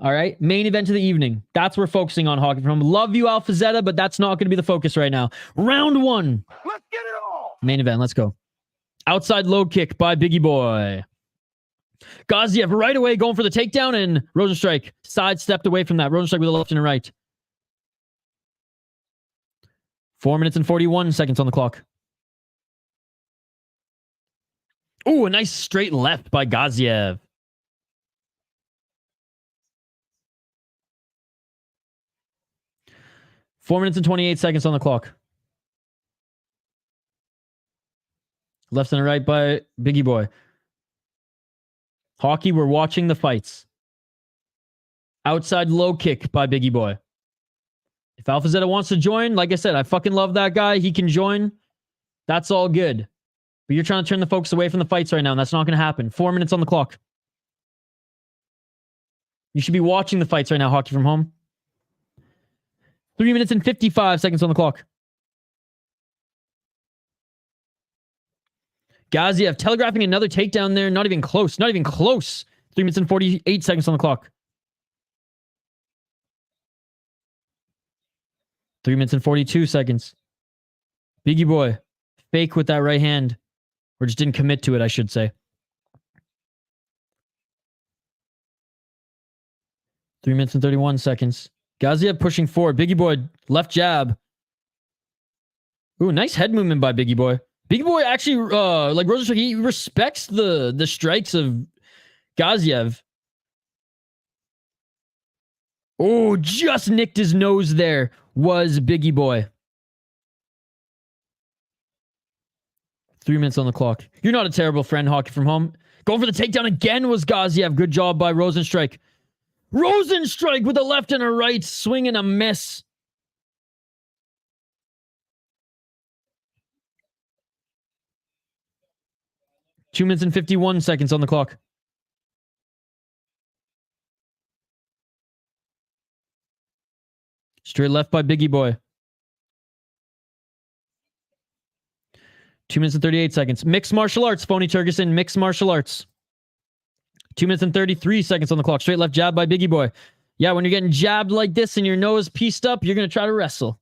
All right, main event of the evening. That's what we're focusing on, Hockey from Home. Love you, Alpha Zeta, but that's not going to be the focus right now. Round 1. Let's get it all. Main event, let's go. Outside low kick by Biggie Boy. Gaziev right away going for the takedown, and Rozenstruik sidestepped away from that. Rozenstruik with a left and a right. 4 minutes and 41 seconds on the clock. Ooh, a nice straight left by Gaziev. Four minutes and 28 seconds on the clock. Left and right by Biggie Boy. Hockey, we're watching the fights. Outside low kick by Biggie Boy. If Alpha Zeta wants to join, like I said, I fucking love that guy. He can join. That's all good. But you're trying to turn the focus away from the fights right now, and that's not going to happen. 4 minutes on the clock. You should be watching the fights right now, Hockey from Home. 3 minutes and 55 seconds on the clock. Gaziev telegraphing another takedown there. Not even close. Not even close. 3 minutes and 48 seconds on the clock. 3 minutes and 42 seconds. Biggie Boy. Fake with that right hand. Or just didn't commit to it, I should say. 3 minutes and 31 seconds. Gaziev pushing forward. Biggie Boy, left jab. Ooh, nice head movement by Biggie Boy. Biggie Boy actually, like Rozenstruik, he respects the strikes of Gaziev. Oh, just nicked his nose there was Biggie Boy. 3 minutes on the clock. You're not a terrible friend, Hockey from Home. Going for the takedown again was Gaziev. Good job by Rozenstruik. Rozenstruik with a left and a right, swing and a miss. Two minutes and 51 seconds on the clock. Straight left by Biggie Boy. 2 minutes and 38 seconds. Mixed martial arts, Phony Turgeson. Mixed martial arts. 2 minutes and 33 seconds on the clock. Straight left jab by Biggie Boy. Yeah, when you're getting jabbed like this and your nose pieced up, you're going to try to wrestle.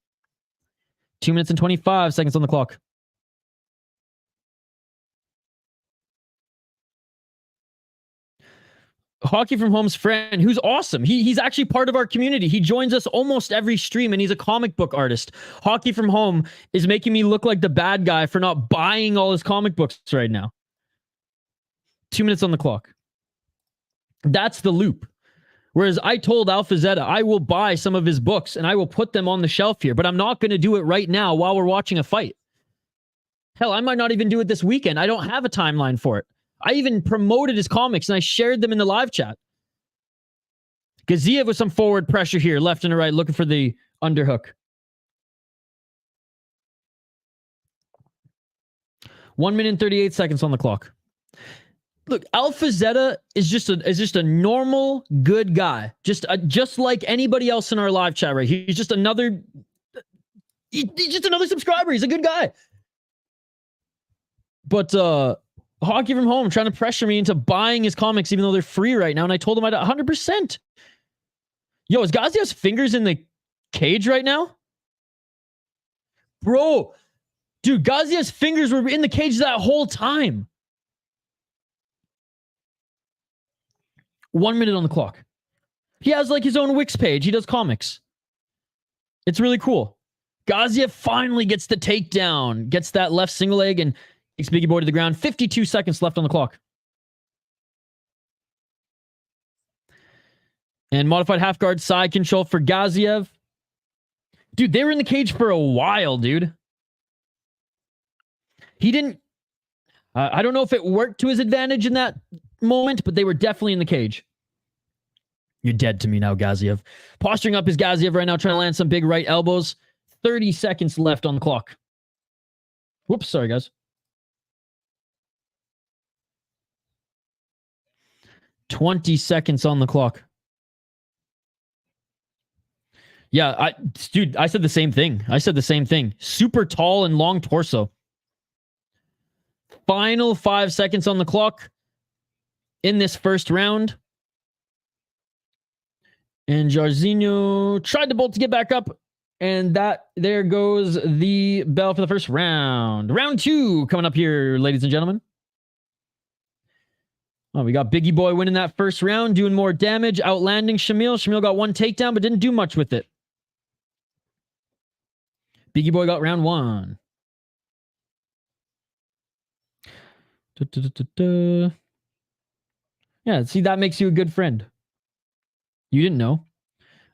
2 minutes and 25 seconds on the clock. Hockey from Home's friend, who's awesome. He's actually part of our community. He joins us almost every stream, and he's a comic book artist. Hockey from Home is making me look like the bad guy for not buying all his comic books right now. 2 minutes on the clock. That's the loop. Whereas I told Alpha Zeta, I will buy some of his books and I will put them on the shelf here, but I'm not going to do it right now while we're watching a fight. Hell, I might not even do it this weekend. I don't have a timeline for it. I even promoted his comics and I shared them in the live chat. Gaziev with some forward pressure here, left and right, looking for the underhook. 1 minute and 38 seconds on the clock. Look, Alpha Zeta is just a normal good guy, just like anybody else in our live chat. Right, he's just another subscriber. He's a good guy. But Hockey from Home trying to pressure me into buying his comics, even though they're free right now, and I told him I'd 100%. Yo, is Gaziev's fingers in the cage right now, bro? Dude, Gaziev's fingers were in the cage that whole time. 1 minute on the clock. He has like his own Wix page. He does comics. It's really cool. Gaziev finally gets the takedown, gets that left single leg, and takes Biggie Boy to the ground. 52 seconds left on the clock. And modified half guard side control for Gaziev. Dude, they were in the cage for a while, dude. He didn't... I don't know if it worked to his advantage in that moment, but they were definitely in the cage. You're dead to me now, Gaziev. Posturing up is Gaziev right now, trying to land some big right elbows. 30 seconds left on the clock. Whoops, sorry, guys. 20 seconds on the clock. Yeah, dude, I said the same thing. Super tall and long torso. Final 5 seconds on the clock in this first round. And Jairzinho tried to bolt to get back up. And there goes the bell for the first round. Round 2 coming up here, ladies and gentlemen. Oh, we got Biggie Boy winning that first round, doing more damage, outlanding Shamil. Shamil got one takedown, but didn't do much with it. Biggie Boy got round 1. Yeah, see, that makes you a good friend. You didn't know.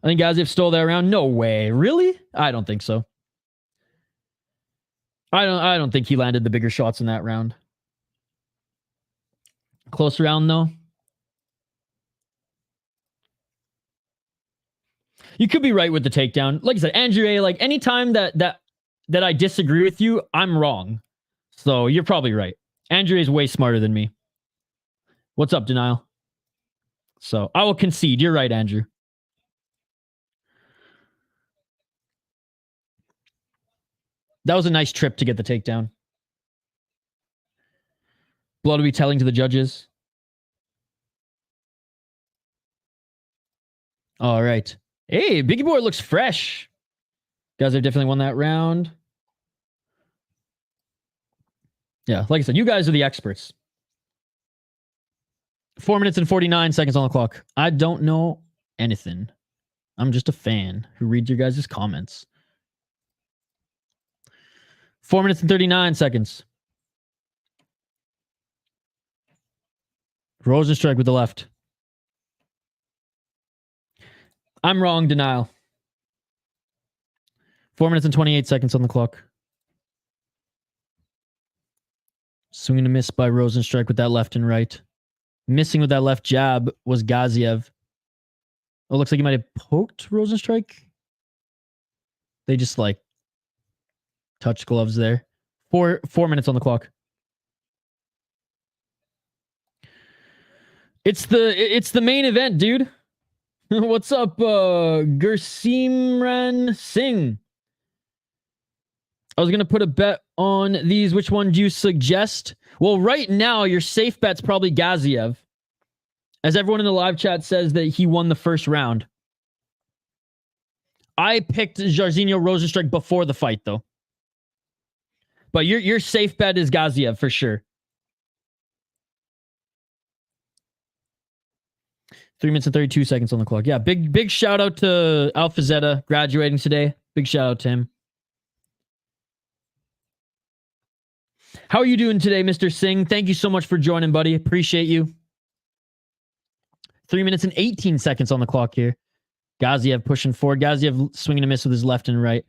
I think Gaziev stole that round. No way. Really? I don't think so. I don't think he landed the bigger shots in that round. Close round, though. You could be right with the takedown. Like I said, Andrew, like anytime that I disagree with you, I'm wrong. So you're probably right. Andrew is way smarter than me. What's up, Denial? So I will concede. You're right, Andrew. That was a nice trip to get the takedown. Blood will be telling to the judges. All right. Hey, Biggie Boy looks fresh. Guys have definitely won that round. Yeah, like I said, you guys are the experts. 4 minutes and 49 seconds on the clock. I don't know anything. I'm just a fan who reads your guys' comments. 4 minutes and 39 seconds. Rozenstruik with the left. I'm wrong, Denial. 4 minutes and 28 seconds on the clock. Swing and a miss by Rozenstruik with that left and right. Missing with that left jab was Gaziev. Oh, looks like he might have poked Rozenstruik. They just like touch gloves there. 4 minutes on the clock. It's the main event, dude. What's up, Gursimran Singh? I was gonna put a bet on these. Which one do you suggest? Well, right now your safe bet's probably Gaziev, as everyone in the live chat says that he won the first round. I picked Jairzinho Rozenstruik before the fight, though. But your safe bet is Gaziev for sure. 3 minutes and 32 seconds on the clock. Yeah, big shout out to Alpha Zeta graduating today. Big shout out to him. How are you doing today, Mr. Singh? Thank you so much for joining, buddy. Appreciate you. 3 minutes and 18 seconds on the clock here. Gaziev pushing forward. Gaziev swinging a miss with his left and right.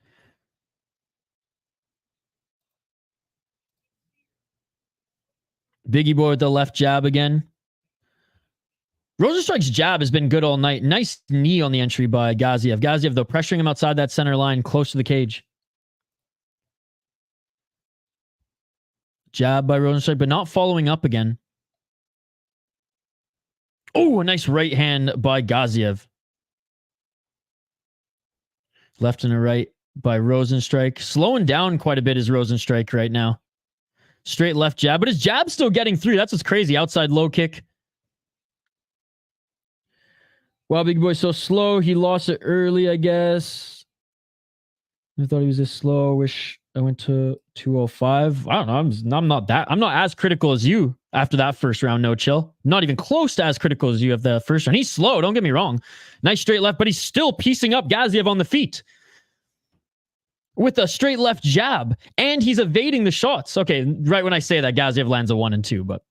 Biggie Boy with the left jab again. Rozenstruik's jab has been good all night. Nice knee on the entry by Gaziev. Gaziev, though, pressuring him outside that center line, close to the cage. Jab by Rozenstruik, but not following up again. Oh, a nice right hand by Gaziev. Left and a right by Rozenstruik. Slowing down quite a bit is Rozenstruik right now. Straight left jab, but his jab's still getting through. That's what's crazy. Outside low kick. Wow, big boy's so slow. He lost it early, I guess. I thought he was this slow. Wish I went to 205. I don't know. I'm not as critical as you after that first round. No chill. Not even close to as critical as you of the first round. He's slow. Don't get me wrong. Nice straight left, but he's still piecing up Gaziev on the feet with a straight left jab, and he's evading the shots. Okay, right when I say that, Gaziev lands a 1 and 2, but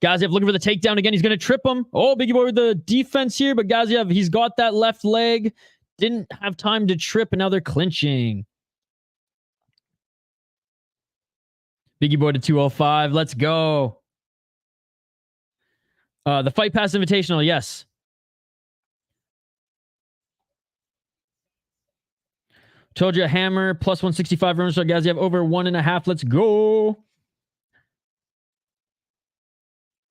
Gaziev looking for the takedown again. He's going to trip him. Oh, Biggie Boy with the defense here, but Gaziev, he's got that left leg. Didn't have time to trip, and now they're clinching. Biggie Boy to 205. Let's go. The Fight Pass Invitational, yes. Told you a hammer, plus 165 runs. So Gaziev over 1.5. Let's go.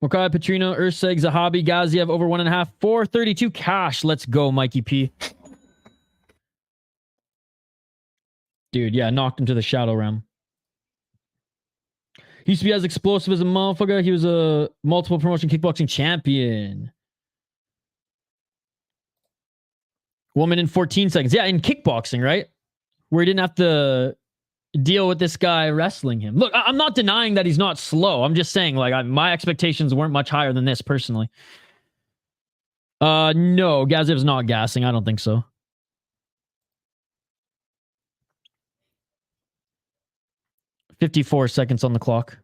Mokaev, Petrino, Erceg, Zahabi, Gaziev over 1.5. 432 cash. Let's go, Mikey P. Dude, yeah, knocked him to the shadow realm. He used to be as explosive as a motherfucker. He was a multiple promotion kickboxing champion. Woman in 14 seconds. Yeah, in kickboxing, right? Where he didn't have to deal with this guy wrestling him. Look, I'm not denying that he's not slow. I'm just saying, like, my expectations weren't much higher than this, personally. No, Gaziev's not gassing. I don't think so. $54 seconds on the clock.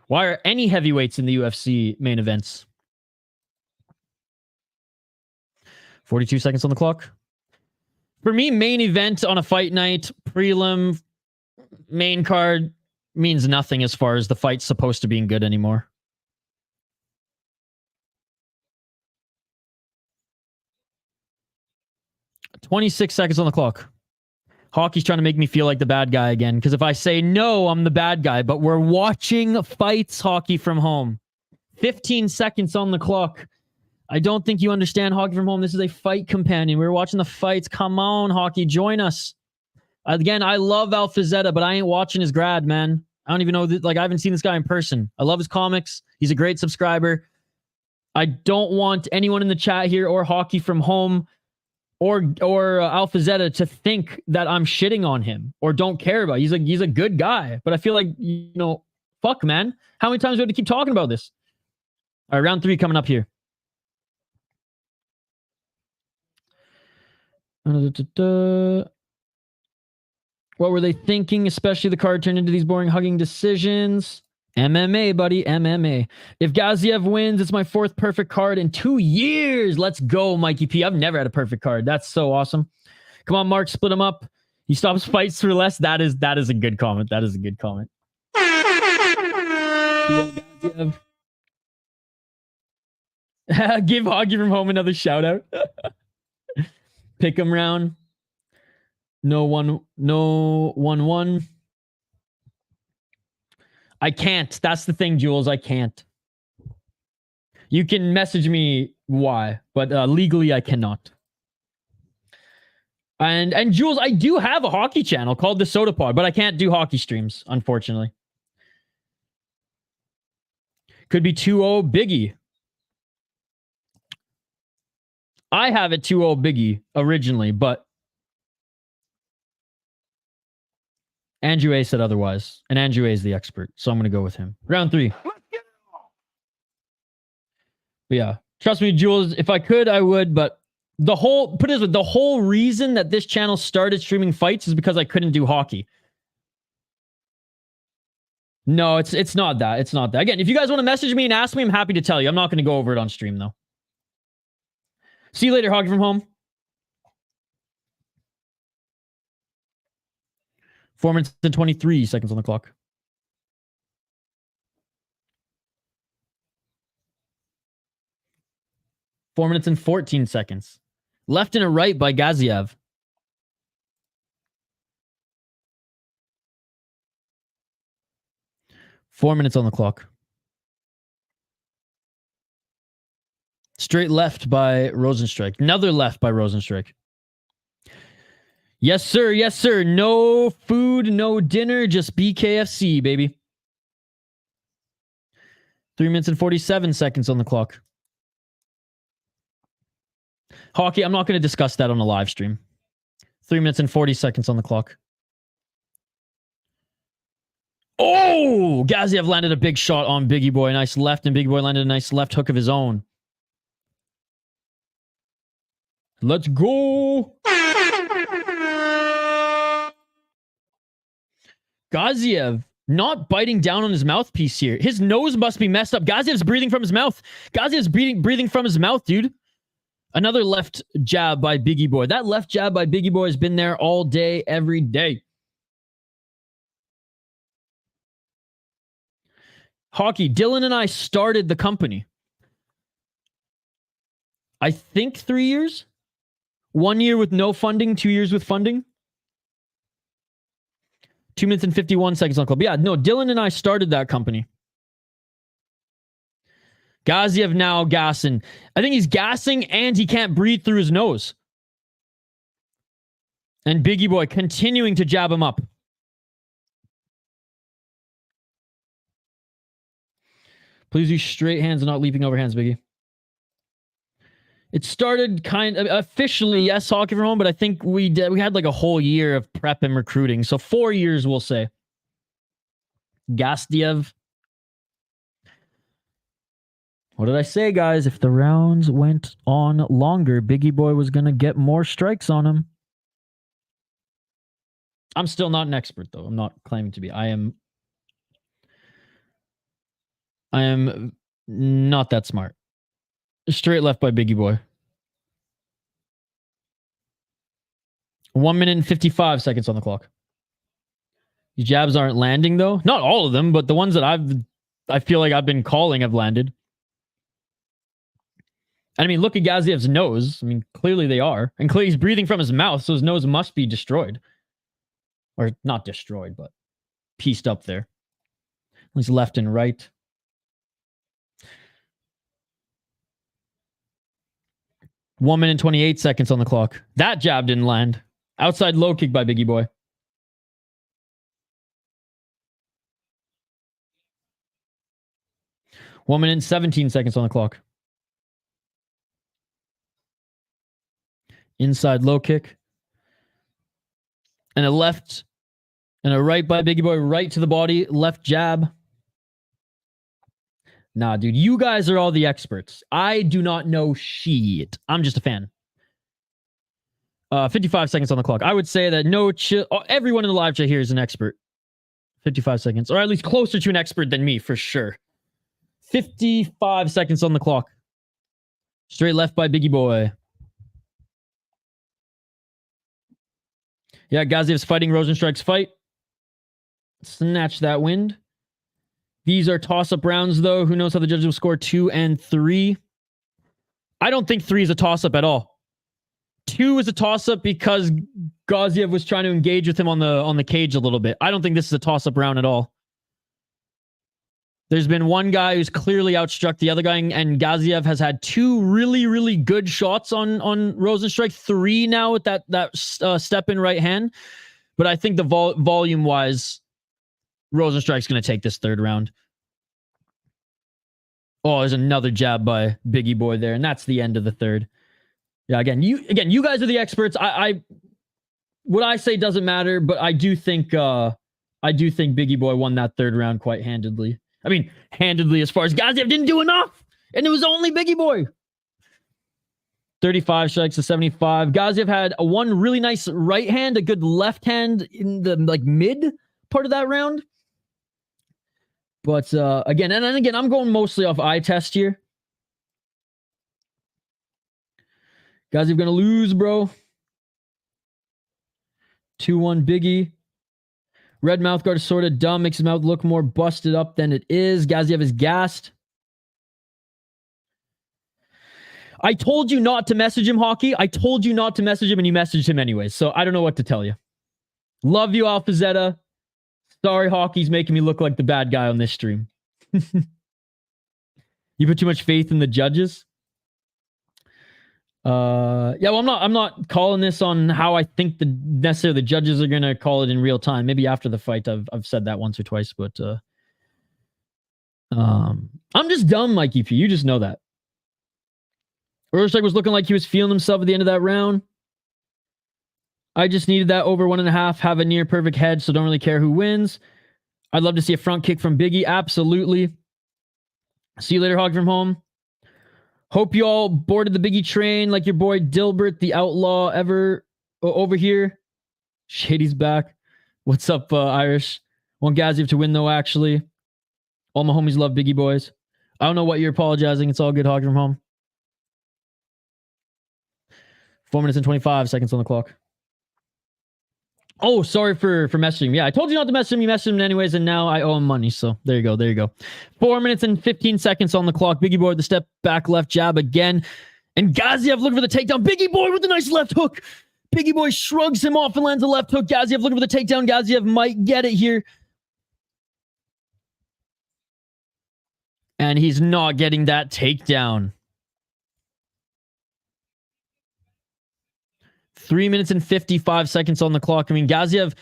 Why are any heavyweights in the UFC main events? 42 seconds on the clock. For me, main event on a fight night, prelim, main card means nothing as far as the fight's supposed to being good anymore. $26 seconds on the clock. Hockey's trying to make me feel like the bad guy again, because if I say no, I'm the bad guy, but we're watching fights hockey from home. 15 seconds on the clock. I don't think you understand hockey from home. This is a fight companion. We're watching the fights. Come on, hockey, join us. Again, I love Al-Selwady, but I ain't watching his grad, man. I don't even know, like, I haven't seen this guy in person. I love his comics. He's a great subscriber. I don't want anyone in the chat here or hockey from home or Al-Selwady to think that I'm shitting on him or don't care about it. He's a good guy, but I feel like, you know, fuck, man. How many times do we have to keep talking about this? All right, round 3 coming up here. What were they thinking? Especially the card turned into these boring hugging decisions. MMA, buddy. MMA. If Gaziev wins, it's my 4th perfect card in 2 years. Let's go, Mikey P. I've never had a perfect card. That's so awesome. Come on, Mark. Split him up. He stops fights for less. That is a good comment. That is a good comment. Give Hoggy from home another shout out. Pick 'em round. No 1-1. I can't. That's the thing, Jules. I can't. You can message me why, but legally I cannot. And Jules, I do have a hockey channel called the Soda Pod, but I can't do hockey streams, unfortunately. Could be 2-0 Biggie. I have it 2-0 Biggie originally, but Andrew A said otherwise. And Andrew A is the expert, so I'm going to go with him. Round 3. But yeah, trust me, Jules, if I could, I would, but the whole reason that this channel started streaming fights is because I couldn't do hockey. No, it's not that. It's not that. Again, if you guys want to message me and ask me, I'm happy to tell you. I'm not going to go over it on stream, though. See you later, Hockey from home. 4 minutes and 23 seconds on the clock. Four minutes and 14 seconds. Left and a right by Gaziev. 4 minutes on the clock. Straight left by Rozenstruik. Another left by Rozenstruik. Yes, sir. Yes, sir. No food, no dinner, just BKFC, baby. 3 minutes and 47 seconds on the clock. Hockey, I'm not going to discuss that on a live stream. 3 minutes and 40 seconds on the clock. Oh! Gaziev landed a big shot on Biggie Boy. Nice left, and Biggie Boy landed a nice left hook of his own. Let's go! Gaziev not biting down on his mouthpiece here. His nose must be messed up. Gaziev's breathing from his mouth. Gaziev's breathing from his mouth, dude. Another left jab by Biggie Boy. That left jab by Biggie Boy has been there all day, every day. Hockey, Dylan and I started the company. I think 3 years. 1 year with no funding, 2 years with funding. 2 minutes and 51 seconds on club. Yeah, no, Dylan and I started that company. Gaziev now gassing. I think he's gassing and he can't breathe through his nose. And Biggie Boy continuing to jab him up. Please use straight hands and not leaping over hands, Biggie. It started kind of officially, yes, hockey from home, but I think we had like a whole year of prep and recruiting. So 4 years, we'll say. Gaziev. What did I say, guys? If the rounds went on longer, Biggie Boy was going to get more strikes on him. I'm still not an expert, though. I'm not claiming to be. I am not that smart. Straight left by Biggie Boy. 1 minute and 55 seconds on the clock. These jabs aren't landing, though. Not all of them, but the ones that I feel like I've been calling have landed. And I mean, look at Gaziev's nose. I mean, clearly they are. And clearly he's breathing from his mouth, so his nose must be destroyed. Or not destroyed, but pieced up there. He's left and right. One minute and 28 seconds on the clock. That jab didn't land. Outside low kick by Biggie Boy. One minute and 17 seconds on the clock. Inside low kick. And a left and a right by Biggie Boy. Right to the body. Left jab. Nah, dude. You guys are all the experts. I do not know shit. I'm just a fan. 55 seconds on the clock. I would say that everyone in the live chat here is an expert. 55 seconds. Or at least closer to an expert than me, for sure. 55 seconds on the clock. Straight left by Biggie Boy. Yeah, Gaziev's fighting Rozenstruik's fight. Snatch that wind. These are toss-up rounds, though. Who knows how the judges will score 2 and 3? I don't think 3 is a toss-up at all. 2 is a toss-up because Gaziev was trying to engage with him on the cage a little bit. I don't think this is a toss-up round at all. There's been one guy who's clearly outstruck the other guy, and Gaziev has had 2 really, really good shots on Rozenstruik. 3 now with that step in right hand. But I think the volume-wise, Rozenstruik's going to take this third round. Oh, there's another jab by Biggie Boy there, and that's the end of the third. Yeah, again, you guys are the experts. What I say doesn't matter, but I do think Biggie Boy won that third round quite handedly. I mean, handedly as far as Gaziev didn't do enough, and it was only Biggie Boy. 35 strikes to 75. Gaziev had one really nice right hand, a good left hand in the mid part of that round. But again, I'm going mostly off eye test here. Gaziev gonna lose, bro. 2-1 Biggie. Red mouth guard is sort of dumb. Makes his mouth look more busted up than it is. Gaziev is gassed. I told you not to message him, Hockey. I told you not to message him, and you messaged him anyways. So I don't know what to tell you. Love you, Alpha Zeta. Sorry, Hockey's making me look like the bad guy on this stream. You put too much faith in the judges? Yeah, well, I'm not calling this on how I think necessarily the judges are gonna call it in real time. Maybe after the fight, I've said that once or twice, but I'm just dumb, Mikey P. You just know that. Erceg was looking like he was feeling himself at the end of that round. I just needed that over 1.5, have a near perfect head, so don't really care who wins. I'd love to see a front kick from Biggie. Absolutely. See you later, Hog from home. Hope you all boarded the Biggie train like your boy Dilbert, the outlaw, ever over here. Shady's back. What's up, Irish? Want Gaziev to win, though, actually. All my homies love Biggie boys. I don't know what you're apologizing. It's all good, Hog from home. 4 minutes and 25 seconds on the clock. Oh, sorry for messaging me. Yeah, I told you not to message him. You messaged him anyways, and now I owe him money. So there you go. There you go. 4 minutes and 15 seconds on the clock. Biggie boy with the step back left jab again. And Gaziev looking for the takedown. Biggie boy with the nice left hook. Biggie boy shrugs him off and lands a left hook. Gaziev looking for the takedown. Gaziev might get it here. And he's not getting that takedown. 3 minutes and 55 seconds on the clock. I mean, Gaziev,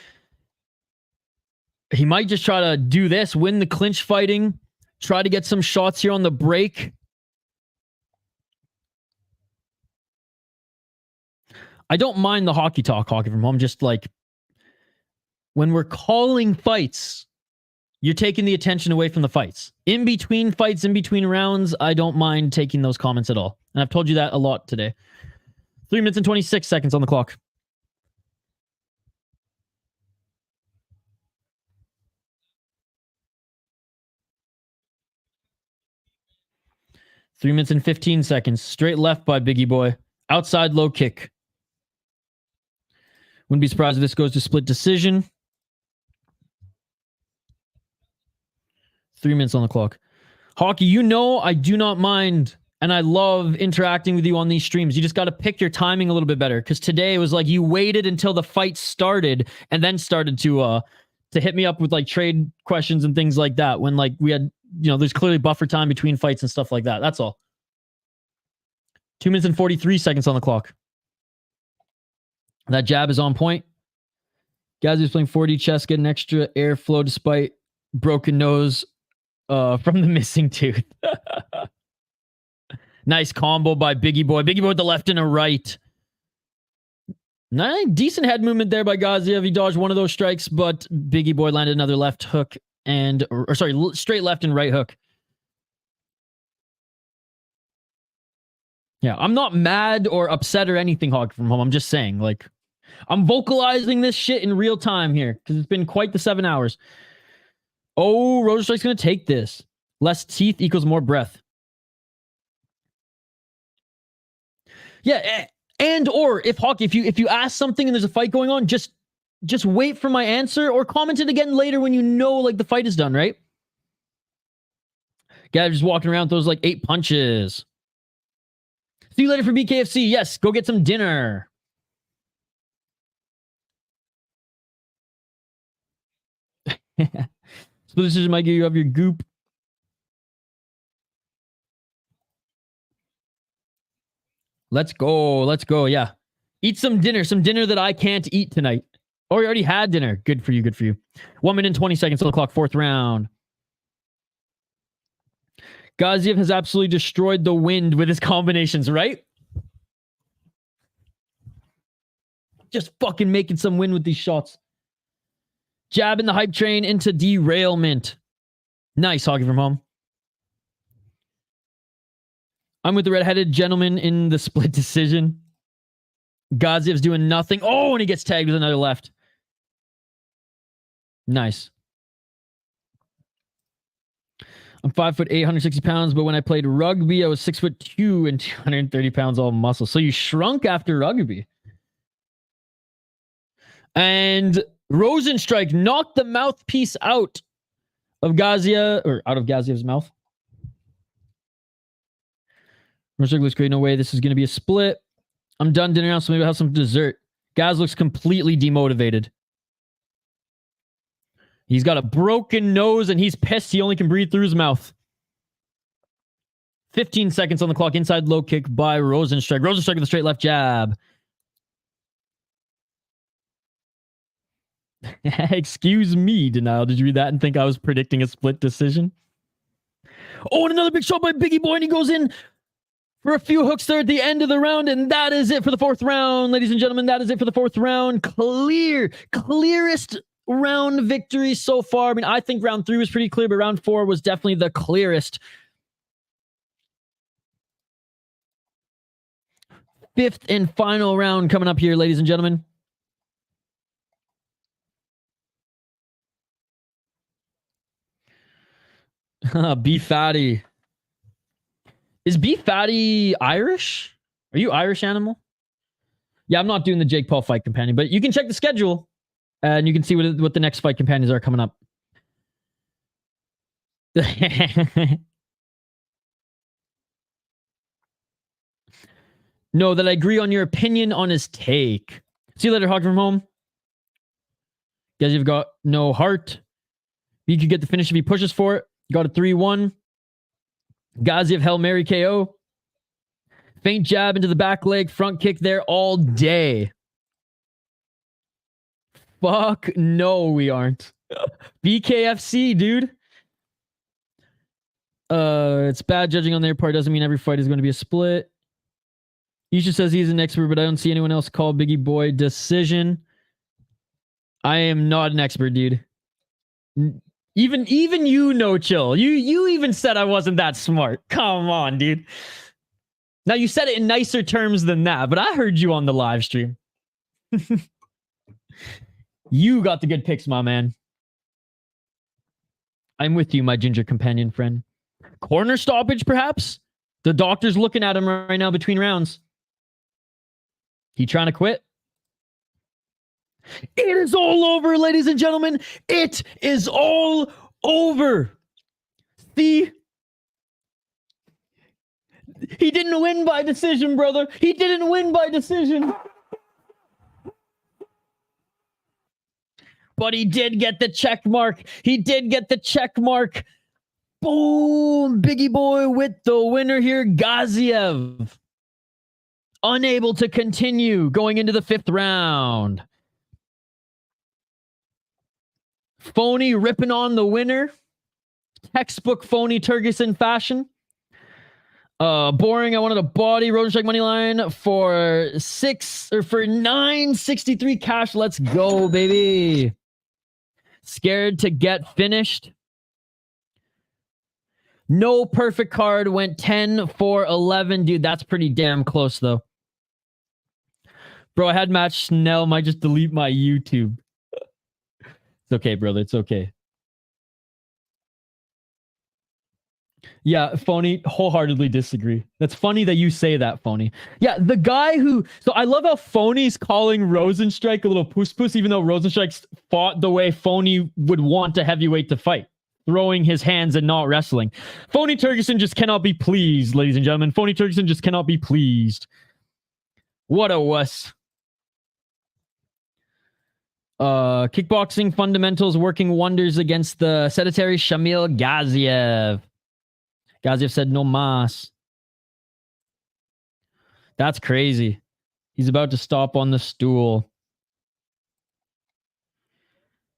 he might just try to do this, win the clinch fighting, try to get some shots here on the break. I don't mind the hockey talk, Hockey from home. Just like when we're calling fights, you're taking the attention away from the fights. In between fights, in between rounds, I don't mind taking those comments at all. And I've told you that a lot today. 3 minutes and 26 seconds on the clock. Three minutes and 15 seconds. Straight left by Biggie boy. Outside low kick. Wouldn't be surprised if this goes to split decision. 3 minutes on the clock. Hockey, you know I do not mind, and I love interacting with you on these streams. You just got to pick your timing a little bit better, because today it was like you waited until the fight started and then started to hit me up with like trade questions and things like that, when like we had, you know, there's clearly buffer time between fights and stuff like that. That's all. 2 minutes and 43 seconds on the clock. That jab is on point. Gaziev's playing 4D chess, getting extra airflow despite broken nose from the missing tooth. Nice combo by Biggie boy. Biggie boy with the left and a right. Nice, decent head movement there by Gaziev. He dodged one of those strikes, but Biggie boy landed another left hook and, or sorry, straight left and right hook. Yeah, I'm not mad or upset or anything, Hog from home. I'm just saying, like, I'm vocalizing this shit in real time here because it's been quite the 7 hours. Oh, Rozenstruik's going to take this. Less teeth equals more breath. Yeah, and or if Hockey, if you ask something and there's a fight going on, just wait for my answer or comment it again later when you know like the fight is done, right? Guy just walking around throws like 8 punches. See you later for BKFC. Yes, go get some dinner. So this is my you have your goop. Let's go. Let's go. Yeah. Eat some dinner that I can't eat tonight. Oh, you already had dinner. Good for you. Good for you. 1 minute and 20 seconds on the clock. 4th round. Gaziev has absolutely destroyed the wind with his combinations, right? Just fucking making some wind with these shots. Jabbing the hype train into derailment. Nice, Hoggy from home. I'm with the redheaded gentleman in the split decision. Gaziev's doing nothing. Oh, and he gets tagged with another left. Nice. I'm 5'8", 160 pounds, but when I played rugby, I was 6'2" and 230 pounds, all muscle. So you shrunk after rugby. And Rozenstruik knocked the mouthpiece out of Gaziev, or out of Gaziev's mouth. Rozenstruik looks great. No way this is going to be a split. I'm done dinner now, so maybe I'll have some dessert. Gaz looks completely demotivated. He's got a broken nose and he's pissed he only can breathe through his mouth. 15 seconds on the clock. Inside low kick by Rozenstruik. Rozenstruik with a straight left jab. Excuse me, Denial. Did you read that and think I was predicting a split decision? Oh, and another big shot by Biggie Boy, and he goes in for a few hooks there at the end of the round, and that is it for the fourth round, ladies and gentlemen. That is it for the fourth round. Clearest round victory so far. I mean, I think round 3 was pretty clear, but round 4 was definitely the clearest. Fifth and final round coming up here, ladies and gentlemen. Beef Fatty. Is Beef Fatty Irish? Are you Irish, Animal? Yeah, I'm not doing the Jake Paul fight companion, but you can check the schedule and you can see what the next fight companions are coming up. No, that I agree on your opinion on his take. See you later, Hog from home. Guys, you've got no heart. You could get the finish if he pushes for it. Got a 3-1. Gaziev Hail Mary KO. Feint jab into the back leg. Front kick there all day. Fuck no, we aren't. BKFC, dude. It's bad judging on their part. Doesn't mean every fight is going to be a split. Isha says he's an expert, but I don't see anyone else call Biggie Boy decision. I am not an expert, dude. Even you know, chill. You even said I wasn't that smart. Come on, dude. Now you said it in nicer terms than that, but I heard you on the live stream. You got the good picks, my man. I'm with you, my ginger companion friend. Corner stoppage, perhaps? The doctor's looking at him right now between rounds. He trying to quit? It is all over, ladies and gentlemen. It is all over. See? He didn't win by decision, brother. He didn't win by decision. But he did get the check mark. He did get the check mark. Boom. Biggie Boy with the winner here. Gaziev. Unable to continue going into the 5th round. Phony ripping on the winner. Textbook phony Turgeson fashion. Boring. I wanted a body. Rozenstruik money line for 963 cash. Let's go, baby. Scared to get finished. No perfect card. Went 10 for 11. Dude, that's pretty damn close, though. Bro, I had match Schnell. Might just delete my YouTube. It's okay, brother. It's okay. Yeah, Phony, wholeheartedly disagree. That's funny that you say that, Phony. Yeah, the guy who... So I love how Phony's calling Rozenstruik a little puss-puss, even though Rozenstruik fought the way Phony would want a heavyweight to fight. Throwing his hands and not wrestling. Phony Turgeson just cannot be pleased, ladies and gentlemen. Phony Turgeson just cannot be pleased. What a wuss. Kickboxing fundamentals working wonders against the sedentary Shamil Gaziev. Gaziev said no mas. That's crazy. He's about to stop on the stool.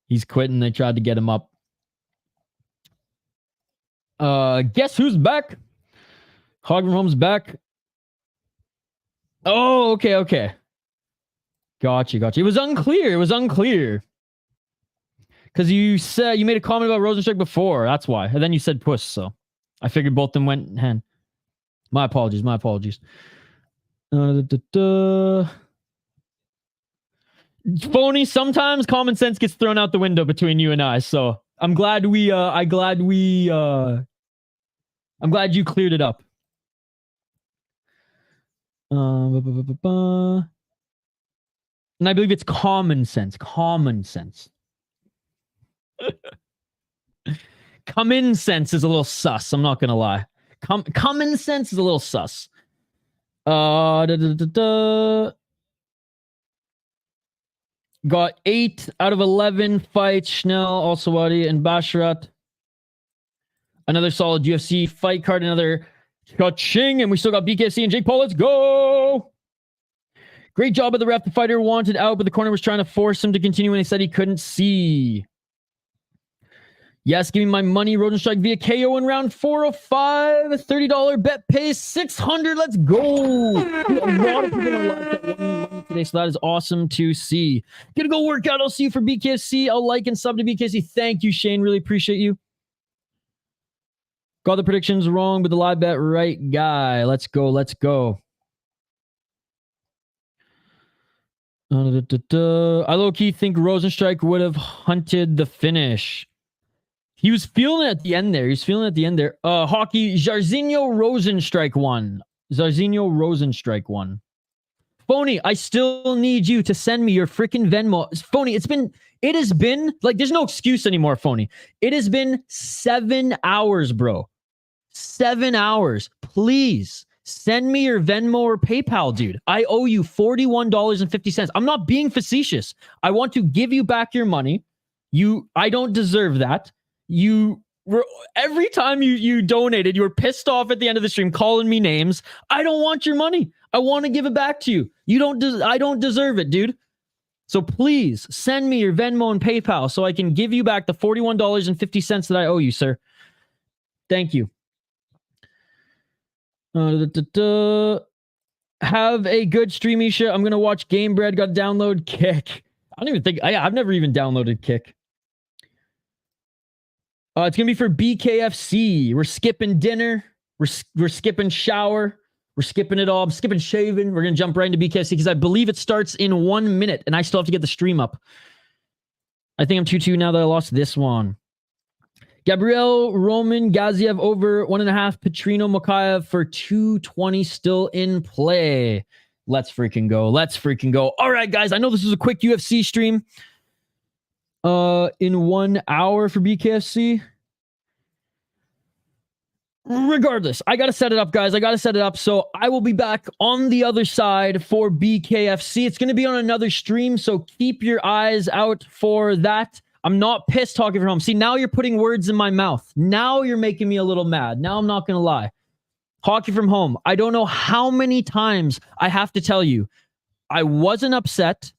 He's quitting. They tried to get him up. Guess who's back? Hog from Home's back. Oh, okay. Gotcha. It was unclear. Because you said you made a comment about Rozenstruik before. That's why. And then you said puss, so I figured both of them went hand. My apologies. Phony, sometimes common sense gets thrown out the window between you and I, so I'm glad I'm glad you cleared it up. And I believe it's common sense. Common sense. Common sense is a little sus. I'm not gonna lie. Common sense is a little sus. Got 8 out of 11 fights. Schnell, Al-Selwady, and Basharat. Another solid UFC fight card. Another Ka-ching, and we still got BKFC and Jake Paul. Let's go. Great job of the ref. The fighter wanted out, but the corner was trying to force him to continue, and he said he couldn't see. Yes, give me my money. Rozenstruik via KO in round 405. A $30 bet pays 600. Let's go. A lot of people like that money today, so that is awesome to see. Gonna go work out. I'll see you for BKFC. I'll like and sub to BKFC. Thank you, Shane. Really appreciate you. Got the predictions wrong, but the live bet right, guy. Let's go. Let's go. I low-key think Rozenstruik would have hunted the finish. He was feeling it at the end there. Hockey, Jairzinho Rozenstruik won. Rozenstruik won. Phony, I still need you to send me your freaking Venmo. Phony, it has been, like, there's no excuse anymore, Phony. It has been 7 hours, bro. 7 hours. Please send me your Venmo or PayPal, dude. I owe you $41.50. I'm not being facetious. I want to give you back your money. I don't deserve that. Every time you donated, you were pissed off at the end of the stream calling me names. I don't want your money. I want to give it back to you. I don't deserve it, dude. So please send me your Venmo and PayPal so I can give you back the $41.50 that I owe you, sir. Thank you. Have a good stream, Isha. I'm gonna watch Game Bread. Got to download Kick. I don't even think I've never even downloaded Kick. It's gonna be for BKFC. We're skipping dinner. We're skipping shower. We're skipping it all. I'm skipping shaving. We're gonna jump right into BKFC because I believe it starts in 1 minute, and I still have to get the stream up. I think I'm 2-2 now that I lost this one. Gabriel Roman Gaziev over 1.5. Petrino Mokaev for 220 still in play. Let's freaking go. Let's freaking go. All right, guys. I know this is a quick UFC stream. In 1 hour for BKFC. Regardless, I got to set it up, guys. I got to set it up. So I will be back on the other side for BKFC. It's going to be on another stream. So keep your eyes out for that. I'm not pissed talking from home. See, now you're putting words in my mouth. Now you're making me a little mad. Now I'm not going to lie. Hockey from home. I don't know how many times I have to tell you. I wasn't upset.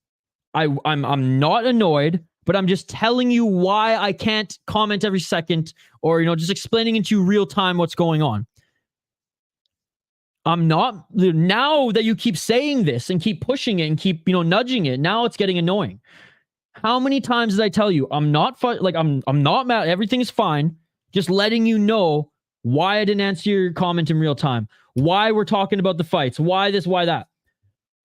I'm not annoyed, but I'm just telling you why I can't comment every second or, just explaining into you real time what's going on. I'm not, now that you keep saying this and keep pushing it and keep, nudging it, now it's getting annoying. How many times did I tell you I'm not I'm not mad. Everything is fine. Just letting you know why I didn't answer your comment in real time. Why we're talking about the fights. Why this, why that.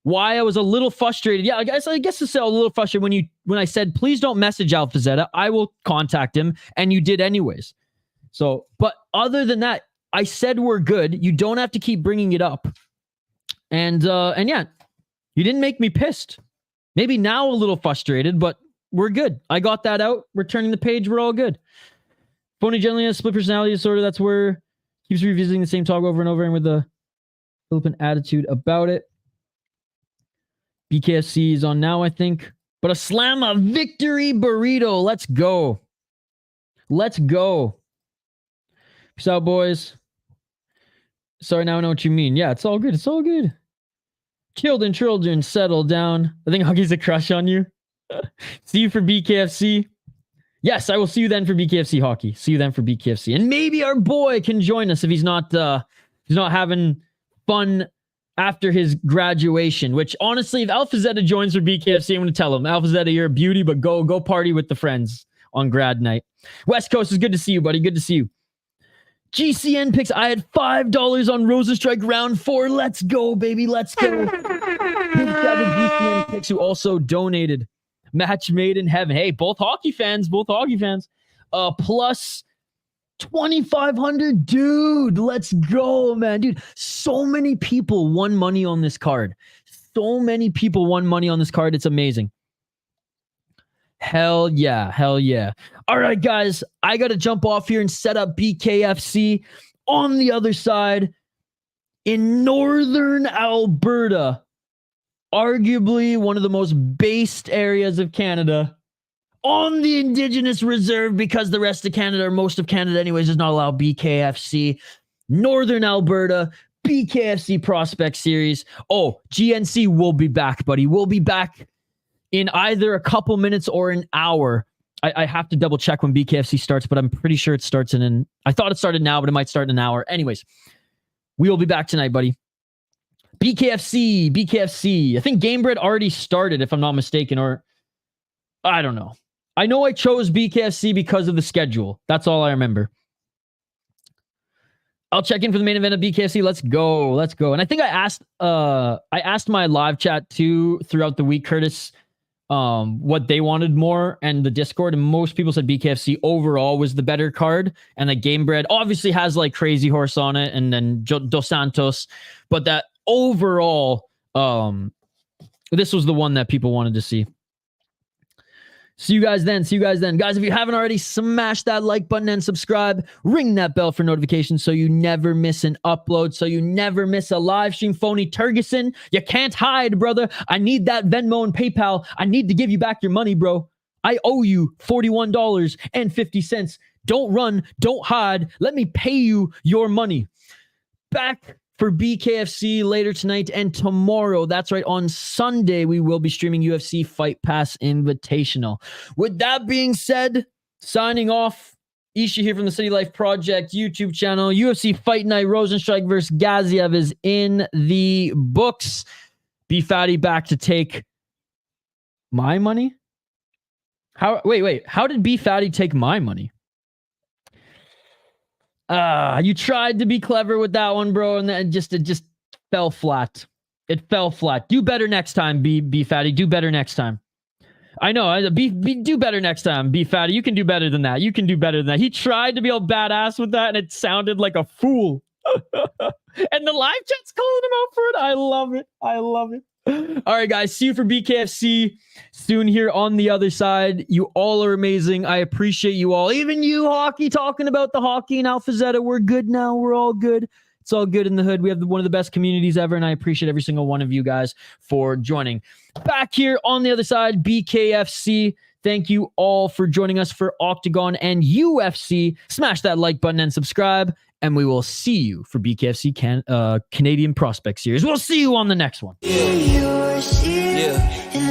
Why I was a little frustrated. Yeah, I guess it's a little frustrated when I said, please don't message Alfazetta. I will contact him. And you did anyways. So, but other than that, I said we're good. You don't have to keep bringing it up. And yeah, you didn't make me pissed. Maybe now a little frustrated, but we're good. I got that out. We're turning the page. We're all good. Phony generally has split personality disorder. That's where keeps revisiting the same talk over and over and with a flippant attitude about it. BKFC is on now, I think. But a slam, a victory burrito. Let's go. Let's go. Peace out, boys. Sorry, now I know what you mean. Yeah, it's all good. It's all good. Children, settle down. I think Huggy's a crush on you. See you for BKFC. Yes, I will see you then for BKFC hockey. See you then for BKFC. And maybe our boy can join us if he's not having fun after his graduation. Which honestly, if Alfazetta joins for BKFC, I'm going to tell him, Alfazetta, you're a beauty, but go party with the friends on grad night. West Coast is good to see you, buddy. Good to see you. GCN picks. I had $5 on Rozenstruik round 4. Let's go, baby. Let's go. Big shout out GCN picks who also donated. Match made in heaven. Hey, both hockey fans. Plus 2,500. Dude, let's go, man. Dude, so many people won money on this card. It's amazing. Hell yeah. All right, guys, I got to jump off here and set up BKFC on the other side in northern Alberta, arguably one of the most based areas of Canada, on the Indigenous Reserve, because the rest of Canada, or most of Canada anyways, does not allow BKFC. Northern Alberta, BKFC Prospect Series. Oh, GNC will be back, buddy. We'll be back in either a couple minutes or an hour. I have to double check when BKFC starts, but I'm pretty sure it starts I thought it started now, but it might start in an hour. Anyways, we will be back tonight, buddy. BKFC. I think Gamebred already started, if I'm not mistaken, or I don't know. I know I chose BKFC because of the schedule. That's all I remember. I'll check in for the main event of BKFC. Let's go. And I think I asked my live chat too throughout the week, Curtis, what they wanted more, and the Discord, and most people said BKFC overall was the better card, and the Gamebred obviously has like Crazy Horse on it, and then Dos Santos, but that overall, this was the one that people wanted to see. See you guys then. Guys, if you haven't already, smash that like button and subscribe. Ring that bell for notifications so you never miss an upload, so you never miss a live stream. Phony Turgeson, you can't hide, brother. I need that Venmo and PayPal. I need to give you back your money, bro. I owe you $41.50. Don't run. Don't hide. Let me pay you your money. Back for BKFC later tonight and tomorrow. That's right, on Sunday, we will be streaming UFC Fight Pass Invitational. With that being said, signing off, Isha here from the City Life Project YouTube channel. UFC Fight Night, Rozenstruik versus Gaziev is in the books. B Fatty back to take my money? Wait, how did B Fatty take my money? You tried to be clever with that one, bro, and it just fell flat. It fell flat. Do better next time, B Fatty. Do better next time. I know. Do better next time, B Fatty. You can do better than that. He tried to be all badass with that, and it sounded like a fool. And the live chat's calling him out for it. I love it. All right, guys. See you for BKFC soon here on the other side. You all are amazing. I appreciate you all. Even you, Hockey, talking about the hockey and Alpha Zeta. We're good now. We're all good. It's all good in the hood. We have one of the best communities ever, and I appreciate every single one of you guys for joining. Back here on the other side, BKFC. Thank you all for joining us for Octagon and UFC. Smash that like button and subscribe, and we will see you for BKFC Canadian Prospect Series. We'll see you on the next one. Yeah.